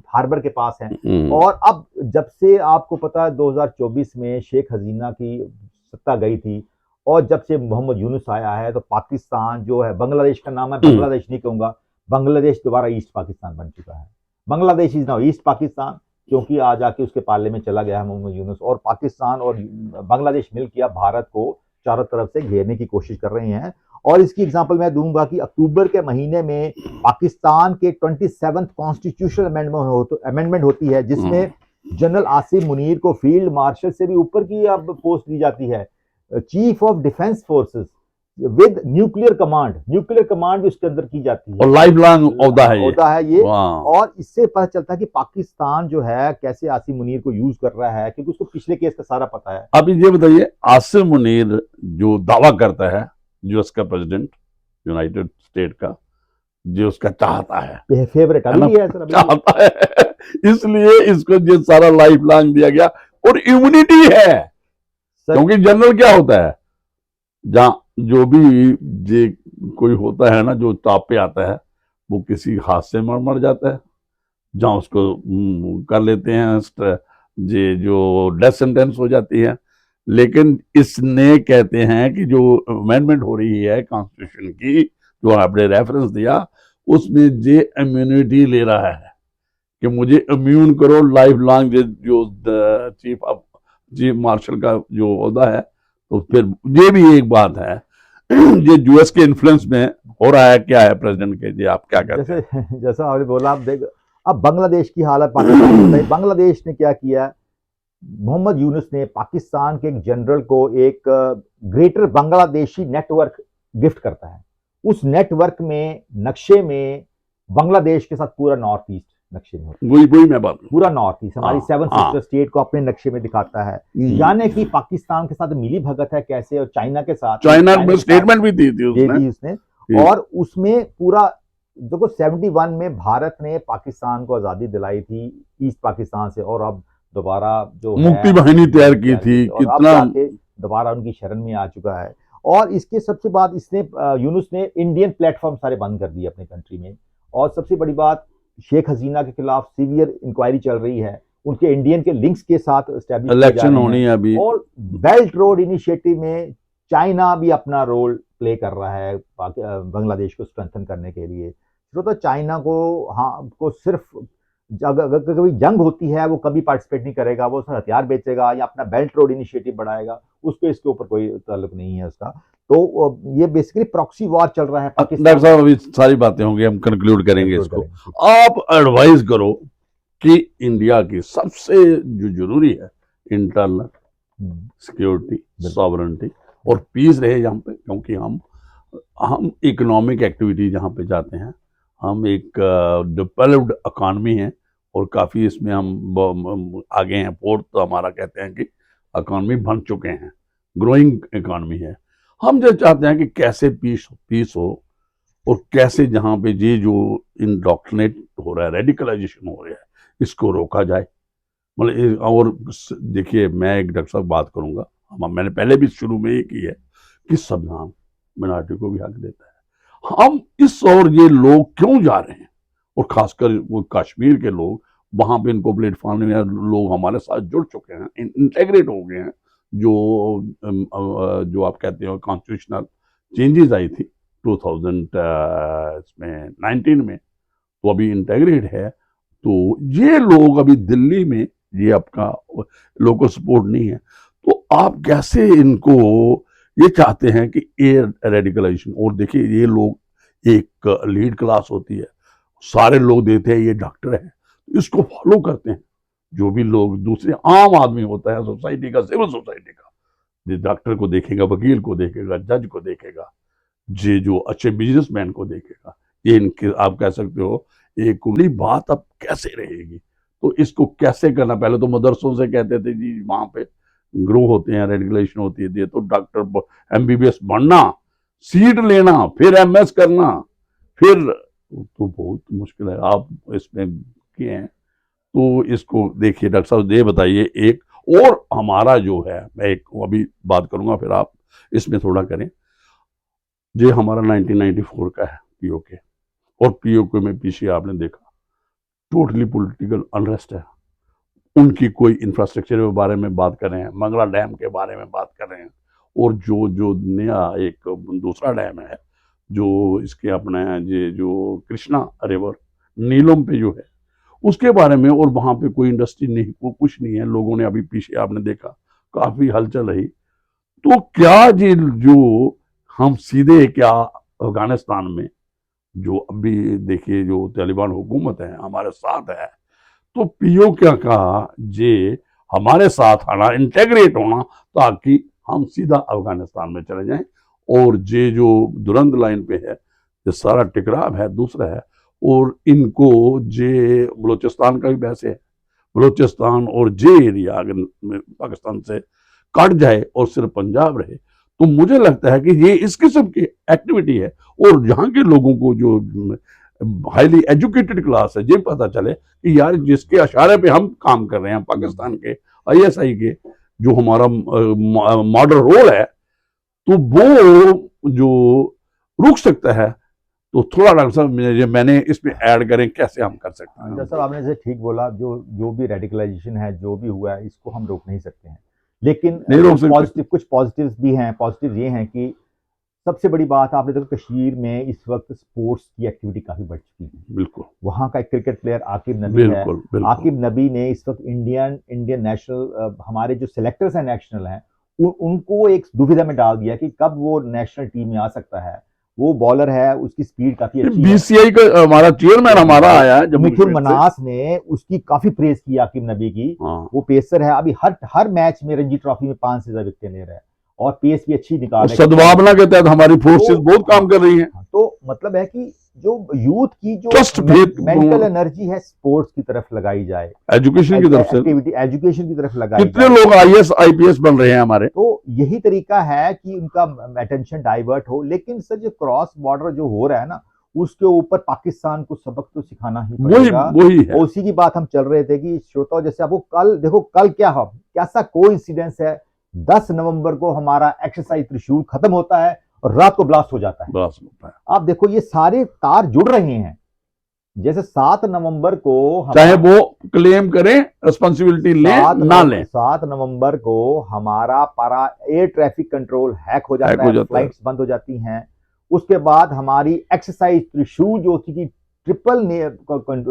हार्बर के पास हैं। और अब जब से आपको पता है 2024 में शेख हसीना की सत्ता गई थी, और जब से मोहम्मद यूनुस आया है, तो पाकिस्तान जो है, बांग्लादेश का नाम है, बांग्लादेश नहीं कहूंगा, बांग्लादेश दोबारा ईस्ट पाकिस्तान बन चुका है। Bangladesh is now east Pakistan, क्योंकि आज आके उसके पाले में चला गया है मोहम्मद यूनुस, और पाकिस्तान और बांग्लादेश मिलकर अब भारत को चारों तरफ से घेरने की कोशिश कर रहे हैं। और इसकी एग्जांपल मैं दूंगा कि अक्टूबर के महीने में पाकिस्तान के 27th कॉन्स्टिट्यूशनल अमेंडमेंट होती है, जिसमें जनरल आसिम मुनीर को फील्ड मार्शल से भी ऊपर की अब पोस्ट दी जाती है, chief of defence forces with nuclear command भी उसके अंदर की जाती है, और लाइफ लॉन्ग ओहदा है ये। और इससे पता चलता है कि पाकिस्तान जो है कैसे आसिम मुनीर को यूज कर रहा है, क्योंकि उसको पिछले केस का सारा पता है। अब ये बताइए, आसिम मुनीर जो दावा करता है, यूएस का प्रेसिडेंट, यूनाइटेड स्टेट का, जो उसका चाहता है, फेवरेट अभी है सर, चाहता है, इसलिए इसको ये सारा लाइफ लॉन्ग दिया गया, और इम्यूनिटी है। क्योंकि जनरल क्या होता है, जहां जो भी ये कोई होता है ना, जो टॉप पे आता है, वो किसी हादसे में मर जाता है, जहां उसको कर लेते हैं, ये जो डेथ सेंटेंस हो जाती है। लेकिन इसने कहते हैं कि जो अमेंडमेंट हो रही है कॉन्स्टिट्यूशन की, जो आपने रेफरेंस दिया, उसमें ये इम्यूनिटी ले रहा है कि मुझे इम्यून करो लाइफ लॉन्ग, जो चीफ मार्शल का जो ओहदा है। तो फिर ये भी एक बात है, ये यूएस के इन्फ्लुएंस में हो रहा है, क्या है प्रेसिडेंट के, जी आप क्या कहते हैं? जैसा आपने बोला, आप देख अब बांग्लादेश की हालत पाकिस्तान में, बांग्लादेश ने क्या किया, मोहम्मद यूनुस ने पाकिस्तान के एक जनरल को एक ग्रेटर बांग्लादेशी नेटवर्क गिफ्ट करता है। उस नेटवर्क में नक्शे में बांग्लादेश के साथ पूरा नॉर्थ ईस्ट नक्शे में होता है, वही मैं बात, पूरा नॉर्थ ईस्ट हमारी 7 सिस्टर स्टेट को अपने नक्शे में दिखाता है। यानी कि पाकिस्तान के साथ मिली भगत है कैसे, और चाइना के साथ, चाइना में स्टेटमेंट भी दी थी उसने, और उसमें पूरा देखो 71 में भारत ने पाकिस्तान को आजादी दिलाई थी ईस्ट पाकिस्तान से, और अब दोबारा जो मुक्ति बाहिनी तैयार की थी, कितना दोबारा उनकी शरण में आ चुका है। और इसके सबसे बाद इसने यूनुस ने इंडियन प्लेटफॉर्म सारे बंद कर दिए अपने कंट्री में। और सबसे बड़ी बात, शेख हसीना के खिलाफ सीवियर इंक्वायरी चल रही है, उनके इंडियन के लिंक्स के साथ इलेक्शन होनी है अभी, और बेल्ट रोड इनिशिएटिव में चाइना भी अपना रोल प्ले कर रहा है बांग्लादेश को स्ट्रेंथन करने के लिए। तो चाइना को सिर्फ अगर कभी जंग होती है वो कभी पार्टिसिपेट नहीं करेगा, वो हथियार बेचेगा या अपना बेल्ट रोड इनिशिएटिव बढ़ाएगा, उसको इसके ऊपर कोई ताल्लुक नहीं है उसका। तो ये बेसिकली प्रॉक्सी वॉर चल रहा है पाकिस्तान। डॉक्टर साहब अभी सारी बातें होंगी, हम कंक्लूड करेंगे इसको। आप एडवाइस करो कि इंडिया की सबसे जो जरूरी है, इंटरनल सिक्योरिटी, सॉवरेनिटी और पीस रहे यहाँ पे, क्योंकि हम इकोनॉमिक एक्टिविटी जहाँ पे जाते हैं, हम एक डेवलप्ड इकॉनमी है और काफ़ी इसमें हम आगे हैं। फोर्थ तो हमारा कहते हैं कि इकॉनमी बन चुके हैं, ग्रोइंग इकॉनमी है। हम जो चाहते हैं कि कैसे पीस हो, और कैसे जहाँ पे ये जो इंडोक्ट्रिनेट हो रहा है, रेडिकलाइजेशन हो रहा है, इसको रोका जाए। मतलब और देखिए, मैं एक डॉक्टर साहब बात करूँगा, मैंने पहले भी शुरू में ये की है कि संविधान मिनॉरिटी को भी हक देता है। हम इस और ये लोग क्यों जा रहे हैं, और खासकर वो कश्मीर के लोग, वहाँ पे इनको प्लेटफॉर्म में लोग हमारे साथ जुड़ चुके हैं, इंटेग्रेट हो गए हैं। जो आप कहते हो कॉन्स्टिट्यूशनल चेंजेस आई थी 2019 में, तो अभी इंटेग्रेट है। तो ये लोग अभी दिल्ली में, ये आपका लोगों सपोर्ट नहीं है, तो आप कैसे इनको ये चाहते हैं कि रेडिकलाइजेशन। और देखिए, ये लोग, एक लीड क्लास होती है, सारे लोग देते हैं ये डॉक्टर है, इसको फॉलो करते हैं। जो भी लोग दूसरे आम आदमी होता है सोसाइटी का, सिविल सोसाइटी का, ये डॉक्टर को देखेगा, वकील को देखेगा, जज को देखेगा, ये जो अच्छे बिजनेसमैन को देखेगा, ये इनके आप कह सकते हो एक उंगली बात अब कैसे रहेगी। तो इसको कैसे करना, पहले तो मदरसों से कहते थे जी वहां पे ग्रो होते हैं, रेगुलेशन होती है, तो डॉक्टर एमबीबीएस बनना, सीट लेना, फिर एमएस करना, फिर तो बहुत मुश्किल है। आप इसमें किए हैं, तो इसको देखिए डॉक्टर साहब, ये बताइए एक और हमारा जो है, मैं एक अभी बात करूंगा, फिर आप इसमें थोड़ा करें। ये हमारा 1994 का है पीओके, और पीओके में पीछे आपने देखा टोटली पॉलिटिकल अनरेस्ट है। उनकी कोई इंफ्रास्ट्रक्चर के बारे में बात कर रहे हैं, मंगला डैम के बारे में बात कर रहे हैं, और जो नया एक दूसरा डैम है जो इसके अपने ये जो कृष्णा रिवर नीलम पे जो है उसके बारे में, और वहां पे कोई इंडस्ट्री नहीं, को कुछ नहीं है, लोगों ने अभी पीछे आपने देखा काफी हलचल रही। तो क्या ये जो हम सीधे क्या अफगानिस्तान में जो अभी देखिए जो तालिबान हुकूमत है हमारे साथ है, तो पीओ क्या कहा जे हमारे साथ आना, इंटेग्रेट होना, ताकि हम सीधा अफगानिस्तान में चले जाएं। और ये जो दुरंत लाइन पे है ये सारा टकराव है दूसरा है, और इनको जे बलूचिस्तान का भी वैसे है, बलूचिस्तान और जे एरिया अगर पाकिस्तान से कट जाए और सिर्फ पंजाब रहे, तो मुझे लगता है कि ये इस किस्म की एक्टिविटी है। और यहाँ के लोगों को जो हाईली एजुकेटेड क्लास है ये पता चले कि यार जिसके इशारे पे हम काम कर रहे हैं पाकिस्तान के आईएसआई के जो हमारा मॉडल रोल है, तो वो जो रुक सकता है। तो थोड़ा डॉक्टर साहब मैंने इसमें ऐड करें कैसे हम कर सकते हैं। डॉक्टर साहब आपने जैसे ठीक बोला, जो जो भी रेडिकलाइजेशन है, जो भी हुआ है, इसको हम रोक नहीं सकते हैं, लेकिन नहीं रोक सकते। कुछ पॉजिटिव्स भी हैं। पॉजिटिव ये हैं कि सबसे बड़ी बात आपने देखो कश्मीर में इस वक्त स्पोर्ट्स की एक्टिविटी काफी बढ़ चुकी है। बिल्कुल वहाँ का एक क्रिकेट प्लेयर आकिब नबी है। बिल्कुल बिल्कुल आकिब नबी ने इस वक्त इंडियन नेशनल, हमारे जो सिलेक्टर्स हैं नेशनल हैं, उनको एक दुविधा में डाल दिया कि कब वो नेशनल टीम में आ सकता है। वो बॉलर है, उसकी स्पीड काफी अच्छी है। बीसीआई का हमारा चेयरमैन हमारा आया है जम्मू मिथुन कश्मीर से। मनास ने उसकी काफी प्रेज की आकिब नबी की। हाँ। वो पेसर है, अभी हर मैच में रणजी ट्रॉफी में 5 से ज्यादा विकेट ले रहा है और पेस भी अच्छी निकाल रहा है। सद्भावना के तहत हमारी फोर्सेस बहुत काम कर रही हैं। तो मतलब है कि जो यूथ की जो Trust faith मेंटल एनर्जी है स्पोर्ट्स की तरफ लगाई जाए, एजुकेशन की तरफ से एक्टिविटी एजुकेशन की तरफ लगाई कितने जाए। लोग आईएएस आईपीएस बन रहे हैं हमारे। तो यही तरीका है कि उनका अटेंशन डाइवर्ट हो। लेकिन सर जो क्रॉस बॉर्डर जो हो रहा है ना, उसके ऊपर पाकिस्तान को सबक तो सिखाना ही पड़ेगा। वही है। और उसी की बात हम चल रहे थे कि श्रोता जैसे आपको कल देखो, कल क्या हो, कैसा कोइंसिडेंस है, 10 नवंबर को हमारा एक्सरसाइज त्रिशूल खत्म होता है और रात को ब्लास्ट हो जाता है। ब्लास्ट होता है। आप देखो ये सारे तार जुड़ रहे हैं। जैसे 7 नवंबर को चाहे वो क्लेम करें, रिस्पॉन्सिबिलिटी लें ना लें, 7 नवंबर को हमारा पारा एयर ट्रैफिक कंट्रोल हैक हो जाता है, फ्लाइट्स बंद हो जाती हैं। उसके बाद हमारी एक्सरसाइज त्रिशूल जो थी कि ट्रिपल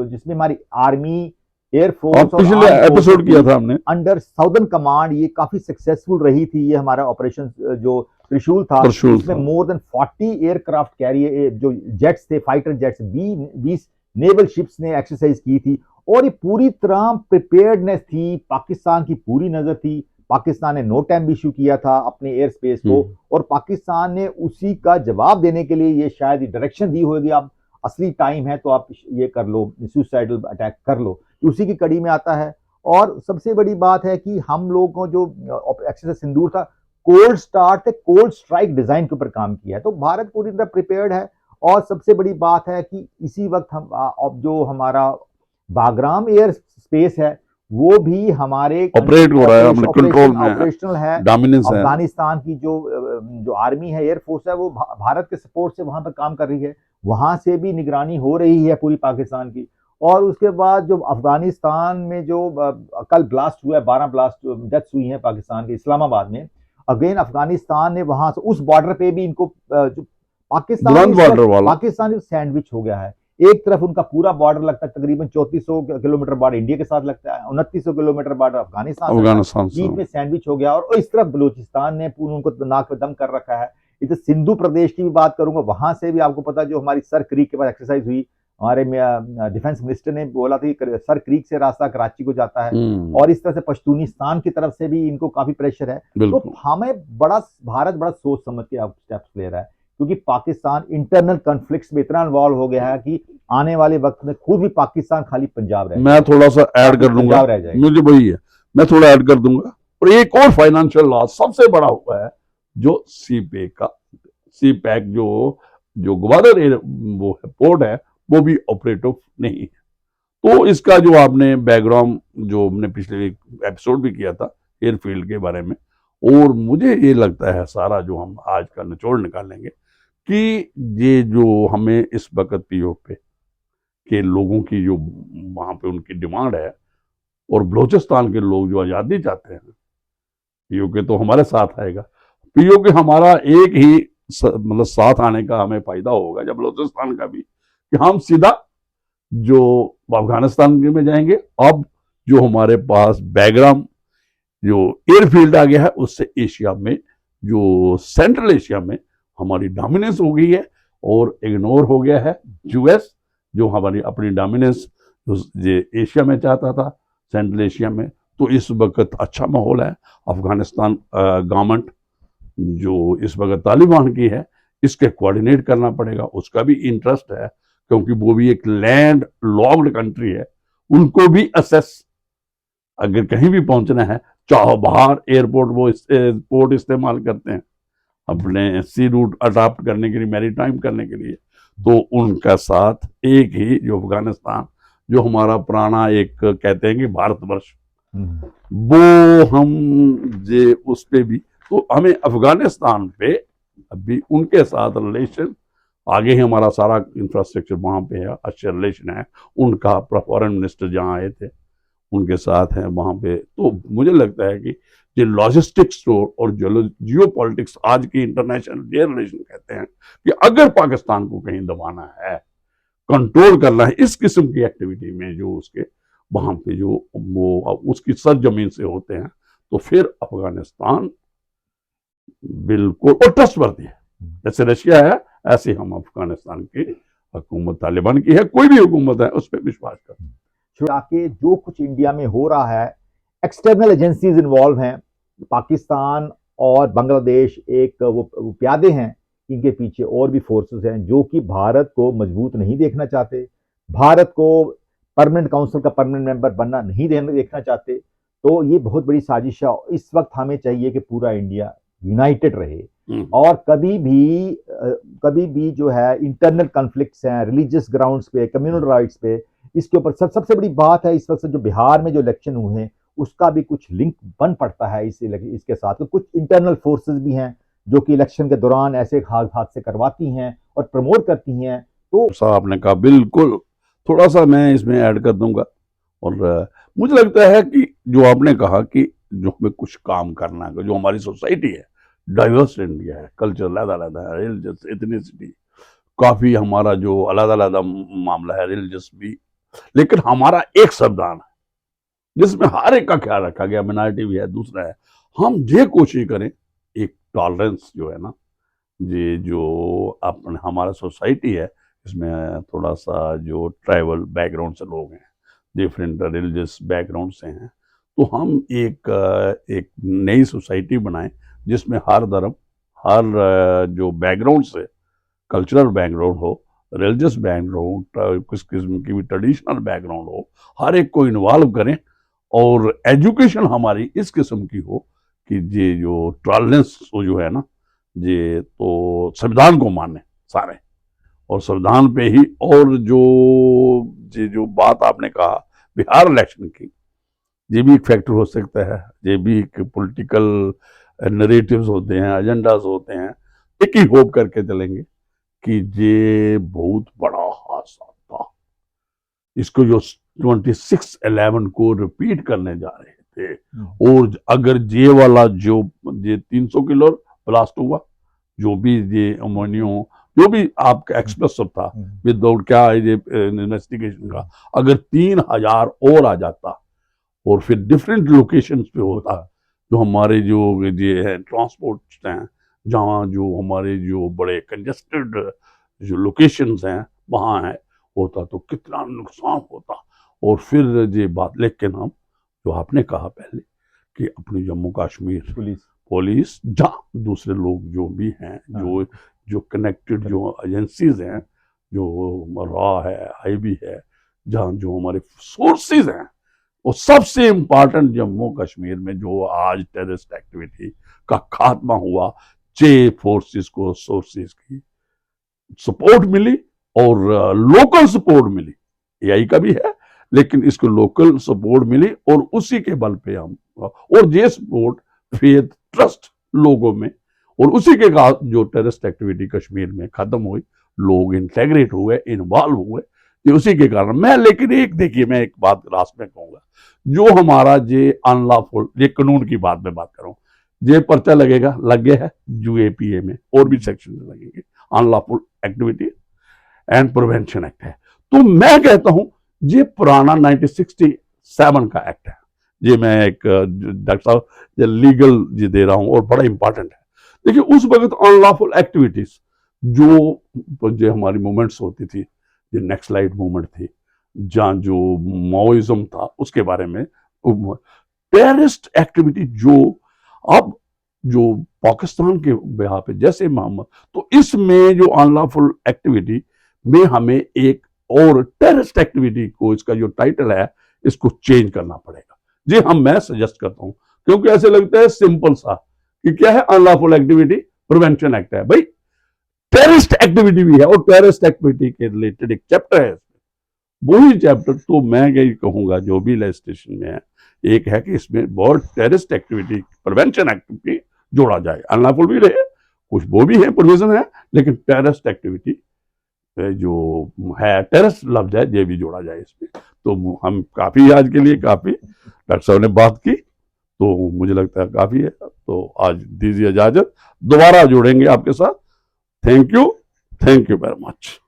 जिसमें हमारी आर्मी, एयरफोर्स पिछले एपिसोड किया था हमने अंडर साउदर्न कमांड, ये काफी सक्सेसफुल रही थी। ये हमारा ऑपरेशन जो त्रिशूल था, इसमें मोर देन 40 एयरक्राफ्ट कैरियर जो जेट्स थे, फाइटर जेट्स, 20 नेवल शिप्स ने एक्सरसाइज की थी। और ये पूरी तरह प्रिपेयर्डनेस थी, पाकिस्तान की पूरी नजर थी। पाकिस्तान ने नो टाइम इशू किया था अपने एयर स्पेस को, और पाकिस्तान ने उसी का जवाब देने के लिए ये शायद डायरेक्शन दी होगी, आप असली टाइम है तो आप ये कर लो, सुसाइडल अटैक कर लो, उसी की कड़ी में आता है। और सबसे बड़ी बात है कि हम लोगों को जो एक्सरसाइज सिंदूर था, कोल्ड स्टार्ट थे, कोल्ड स्ट्राइक डिजाइन के ऊपर काम किया है। तो भारत पूरी तरह प्रिपेयर्ड है। और सबसे बड़ी बात है कि इसी वक्त हम अब जो हमारा बागराम एयर स्पेस है वो भी हमारे ऑपरेट हो रहा है, अपने कंट्रोल में ऑपरेशनल है, डोमिनेंस है। अफगानिस्तान की जो आर्मी है, एयरफोर्स है, वो भारत के सपोर्ट से वहां पर काम कर रही है। वहां से भी निगरानी हो रही है पूरी पाकिस्तान की। और उसके बाद जो अफगानिस्तान में जो कल ब्लास्ट हुआ है, 12 ब्लास्ट डेथ्स हुई हैं पाकिस्तान के इस्लामाबाद में। अगेन अफगानिस्तान ने वहां से उस बॉर्डर पे भी इनको जो पाकिस्तान सैंडविच हो गया है। एक तरफ उनका पूरा बॉर्डर लगता है, तकरीबन 3400 किलोमीटर बॉर्डर इंडिया के साथ लगता है, 2900 किलोमीटर बॉर्डर अफगानिस्तान बीच में सैंडविच हो गया। और इस तरफ बलूचिस्तान ने पूर्ण उनको नाक में दम कर रखा है। इधर सिंधु प्रदेश की भी बात करूंगा, वहां से भी आपको पता जो हमारी सर क्रीक के बाद एक्सरसाइज हुई, हमारे डिफेंस मिनिस्टर ने बोला था कि सर क्रीक से रास्ता कराची को जाता है। और इस तरह से पश्तूनिस्तान की तरफ से भी इनको काफी प्रेशर है। तो हमें भारत बड़ा सोच समझ के स्टेप्स ले रहा है, क्योंकि पाकिस्तान इंटरनल कॉन्फ्लिक्ट्स में इतना इन्वॉल्व हो गया है कि आने वाले वक्त में खुद भी पाकिस्तान खाली पंजाब रह, मैं थोड़ा सा ऐड कर दूंगा, मुझे वही है, मैं थोड़ा ऐड कर दूंगा। और एक और फाइनेंशियल लॉस सबसे बड़ा हुआ है जो सी पैक जो ग्वादर वो है पोर्ट है, वो भी ऑपरेटिव नहीं है। तो इसका जो आपने बैकग्राउंड जो हमने पिछले एपिसोड भी किया था एयरफील्ड के बारे में, और मुझे ये लगता है सारा जो हम आज का निचोड़ निकालेंगे कि ये जो हमें इस वक्त पीओ पे के लोगों की जो वहां पे उनकी डिमांड है, और बलूचिस्तान के लोग जो आज़ादी चाहते हैं, पीओ के तो हमारे साथ आएगा। पीओ के हमारा एक ही मतलब साथ आने का हमें फायदा होगा, जब बलूचिस्तान का भी, कि हम सीधा जो अफगानिस्तान में जाएंगे। अब जो हमारे पास बैकग्राउंड जो एयरफील्ड आ गया है, उससे एशिया में, जो सेंट्रल एशिया में हमारी डोमिनेंस हो गई है, और इग्नोर हो गया है यूएस, जो हमारी अपनी डोमिनेंस ये एशिया में चाहता था, सेंट्रल एशिया में। तो इस वक्त अच्छा माहौल है। अफगानिस्तान गवर्नमेंट जो इस वक्त तालिबान की है, इसके कोऑर्डिनेट करना पड़ेगा, उसका भी इंटरेस्ट है, क्योंकि वो भी एक लैंड लॉक्ड कंट्री है। उनको भी असेस, अगर कहीं भी पहुंचना है, चाहो बाहर एयरपोर्ट वो पोर्ट इस्तेमाल करते हैं अपने सी रूट अडाप्ट करने के लिए, मैरीटाइम करने के लिए, तो उनका साथ एक ही जो अफगानिस्तान, जो हमारा पुराना एक कहते हैं कि भारतवर्ष, वो हम जे उस पे भी, तो हमें अफगानिस्तान पे अभी उनके साथ रिलेशन, आगे ही हमारा सारा इंफ्रास्ट्रक्चर वहां पे है, अच्छे रिलेशन है। उनका फॉरेन मिनिस्टर जहाँ आए थे उनके साथ हैं वहां पे। तो मुझे लगता है कि जो लॉजिस्टिक्स और जो जियो पॉलिटिक्स आज की इंटरनेशनल रिलेशन कहते हैं, कि अगर पाकिस्तान को कहीं दबाना है, कंट्रोल करना है इस किस्म की एक्टिविटी में, जो उसके वहां पे जो वो उसकी सरजमीन से होते हैं, तो फिर अफगानिस्तान बिल्कुल और ट्रस्टवर्दी है। जैसे रशिया है, ऐसे हम अफगानिस्तान की हुकूमत तालिबान की है, कोई भी हुकूमत है उस पर विश्वास करते हैं। के जो कुछ इंडिया में हो रहा है, एक्सटर्नल एजेंसीज इन्वॉल्व हैं, पाकिस्तान और बांग्लादेश एक वो प्यादे हैं, इनके पीछे और भी फोर्सेस हैं जो कि भारत को मजबूत नहीं देखना चाहते, भारत को परमानेंट काउंसिल का परमानेंट मेंबर बनना नहीं देखना चाहते। तो ये बहुत बड़ी साजिश है। इस वक्त हमें चाहिए कि पूरा इंडिया यूनाइटेड रहे, और कभी भी जो है इंटरनल कॉन्फ्लिक्ट्स हैं रिलीजियस ग्राउंड्स पे, कम्युनल राइट्स पे, इसके ऊपर सबसे बड़ी बात है इस वक्त जो बिहार में जो इलेक्शन हुए हैं, उसका भी कुछ लिंक बन पड़ता है इसके साथ। तो कुछ इंटरनल फोर्सेस भी हैं जो कि इलेक्शन के दौरान ऐसे हादसे करवाती हैं और प्रमोट करती हैं। तो आपने कहा बिल्कुल, थोड़ा सा मैं इसमें ऐड कर दूंगा। और मुझे लगता है कि जो आपने कहा कि जो हमें कुछ काम करना है, जो हमारी सोसाइटी है, डाइवर्स इंडिया है, कल्चर अलग है, रिलीजियस एथनिसिटी काफी हमारा जो अलग मामला है, रिलीजियस भी, लेकिन हमारा एक संविधान है जिसमें हर एक का ख्याल रखा गया, माइनॉरिटी भी है। दूसरा है, हम ये कोशिश करें, एक टॉलरेंस जो है ना, ये जो अपने हमारा सोसाइटी है, इसमें थोड़ा सा जो ट्राइबल बैकग्राउंड से लोग हैं, डिफरेंट रिलीजियस बैकग्राउंड से हैं, तो हम एक नई सोसाइटी बनाएं जिसमें हर धर्म, हर जो बैकग्राउंड से, कल्चरल बैकग्राउंड हो, रिलीजियस बैकग्राउंड, किस किस्म की भी ट्रेडिशनल बैकग्राउंड हो, हर एक को इन्वॉल्व करें। और एजुकेशन हमारी इस किस्म की हो कि ये जो टॉलरेंस जो है ना, ये तो संविधान को माने सारे, और संविधान पे ही। और जो बात आपने कहा बिहार इलेक्शन की, ये भी एक फैक्टर हो सकता है, ये भी एक पॉलिटिकल नरेटिव्स होते हैं, एजेंडाज होते हैं। एक ही होप करके चलेंगे कि ये बहुत बड़ा हादसा था, इसको जो 26/11 को रिपीट करने जा रहे थे, और अगर ये वाला जो ये 300 किलो ब्लास्ट हुआ, जो भी ये अमोनियो, जो भी आपका एक्सप्लोसिव था, विदाउट क्या ये इन्वेस्टिगेशन का, अगर 3000 और आ जाता और फिर डिफरेंट लोकेशंस पे होता, जो हमारे जो ये है ट्रांसपोर्ट हैं, जहाँ जो हमारे जो बड़े कंजेस्टेड जो लोकेशंस हैं वहाँ है, होता तो कितना नुकसान होता। और फिर ये बात, लेकिन हम जो आपने कहा पहले कि अपनी जम्मू कश्मीर पुलिस जहाँ दूसरे लोग जो भी हैं, जो कनेक्टेड जो एजेंसीज हैं, जो रॉ है, आईबी है, जहाँ जो हमारे सोर्सेज हैं, और सबसे इम्पोर्टेंट जम्मू कश्मीर में जो आज टेररिस्ट एक्टिविटी का खात्मा हुआ, जे फोर्सेस को सोर्सेज की सपोर्ट मिली और लोकल सपोर्ट मिली, एआई का भी है, लेकिन इसको लोकल सपोर्ट मिली, और उसी के बल पे हम, और ये सपोर्ट, फेथ, ट्रस्ट लोगों में, और उसी के बाद जो टेररिस्ट एक्टिविटी कश्मीर में खत्म हुई, लोग इंटेग्रेट हुए, इन्वॉल्व हुए, ये उसी के कारण। मैं लेकिन एक देखिए, मैं एक बात लास्ट में कहूंगा, जो हमारा ये अनलॉफुल, ये कानून की बात में बात कर रहा हूं, जे पर्चा लगेगा, लग गया है यूएपीए में, और भी सेक्शन लगेंगे, unlawful activity and prevention act है। तो मैं कहता हूं ये पुराना 1967 का एक्ट है, ये मैं एक डॉक्टर साहब ये लीगल जी दे रहा हूं और बड़ा इंपॉर्टेंट है। देखिए उस वक्त अनलॉफुल एक्टिविटीज जो हमारी मूवमेंट्स होती थी, जो नेक्स्ट लाइट मूवमेंट थी, जहां जो माओइज्म था उसके बारे में, टेररिस्ट एक्टिविटी जो अब जो पाकिस्तान के बिहार पे जैसे मोहम्मद, तो इसमें जो अनलॉफुल एक्टिविटी में हमें एक और टेररिस्ट एक्टिविटी को, इसका जो टाइटल है इसको चेंज करना पड़ेगा। जी हम मैं सजेस्ट करता हूं, क्योंकि ऐसे लगता है सिंपल सा कि क्या है, अनलॉफुल एक्टिविटी प्रिवेंशन एक्ट है, भाई टेररिस्ट एक्टिविटी भी है और टेररिस्ट एक्टिविटी के रिलेटेड एक चैप्टर है, वही चैप्टर। तो मैं यही कहूंगा जो भी लेजिस्लेशन में है, एक है कि इसमें बहुत टेररिस्ट एक्टिविटी प्रिवेंशन एक्टिविटी जोड़ा जाए, अनलॉफुल भी रहे, कुछ वो भी है प्रोविजन है, लेकिन टेररिस्ट एक्टिविटी जो है, टेररिस्ट लफ्ज है, ये भी जोड़ा जाए इसमें। तो हम काफी आज के लिए काफी डॉक्टर साहब ने बात की, तो मुझे लगता है काफी है। तो आज दीजिए इजाजत, दोबारा जुड़ेंगे आपके साथ। Thank you very much.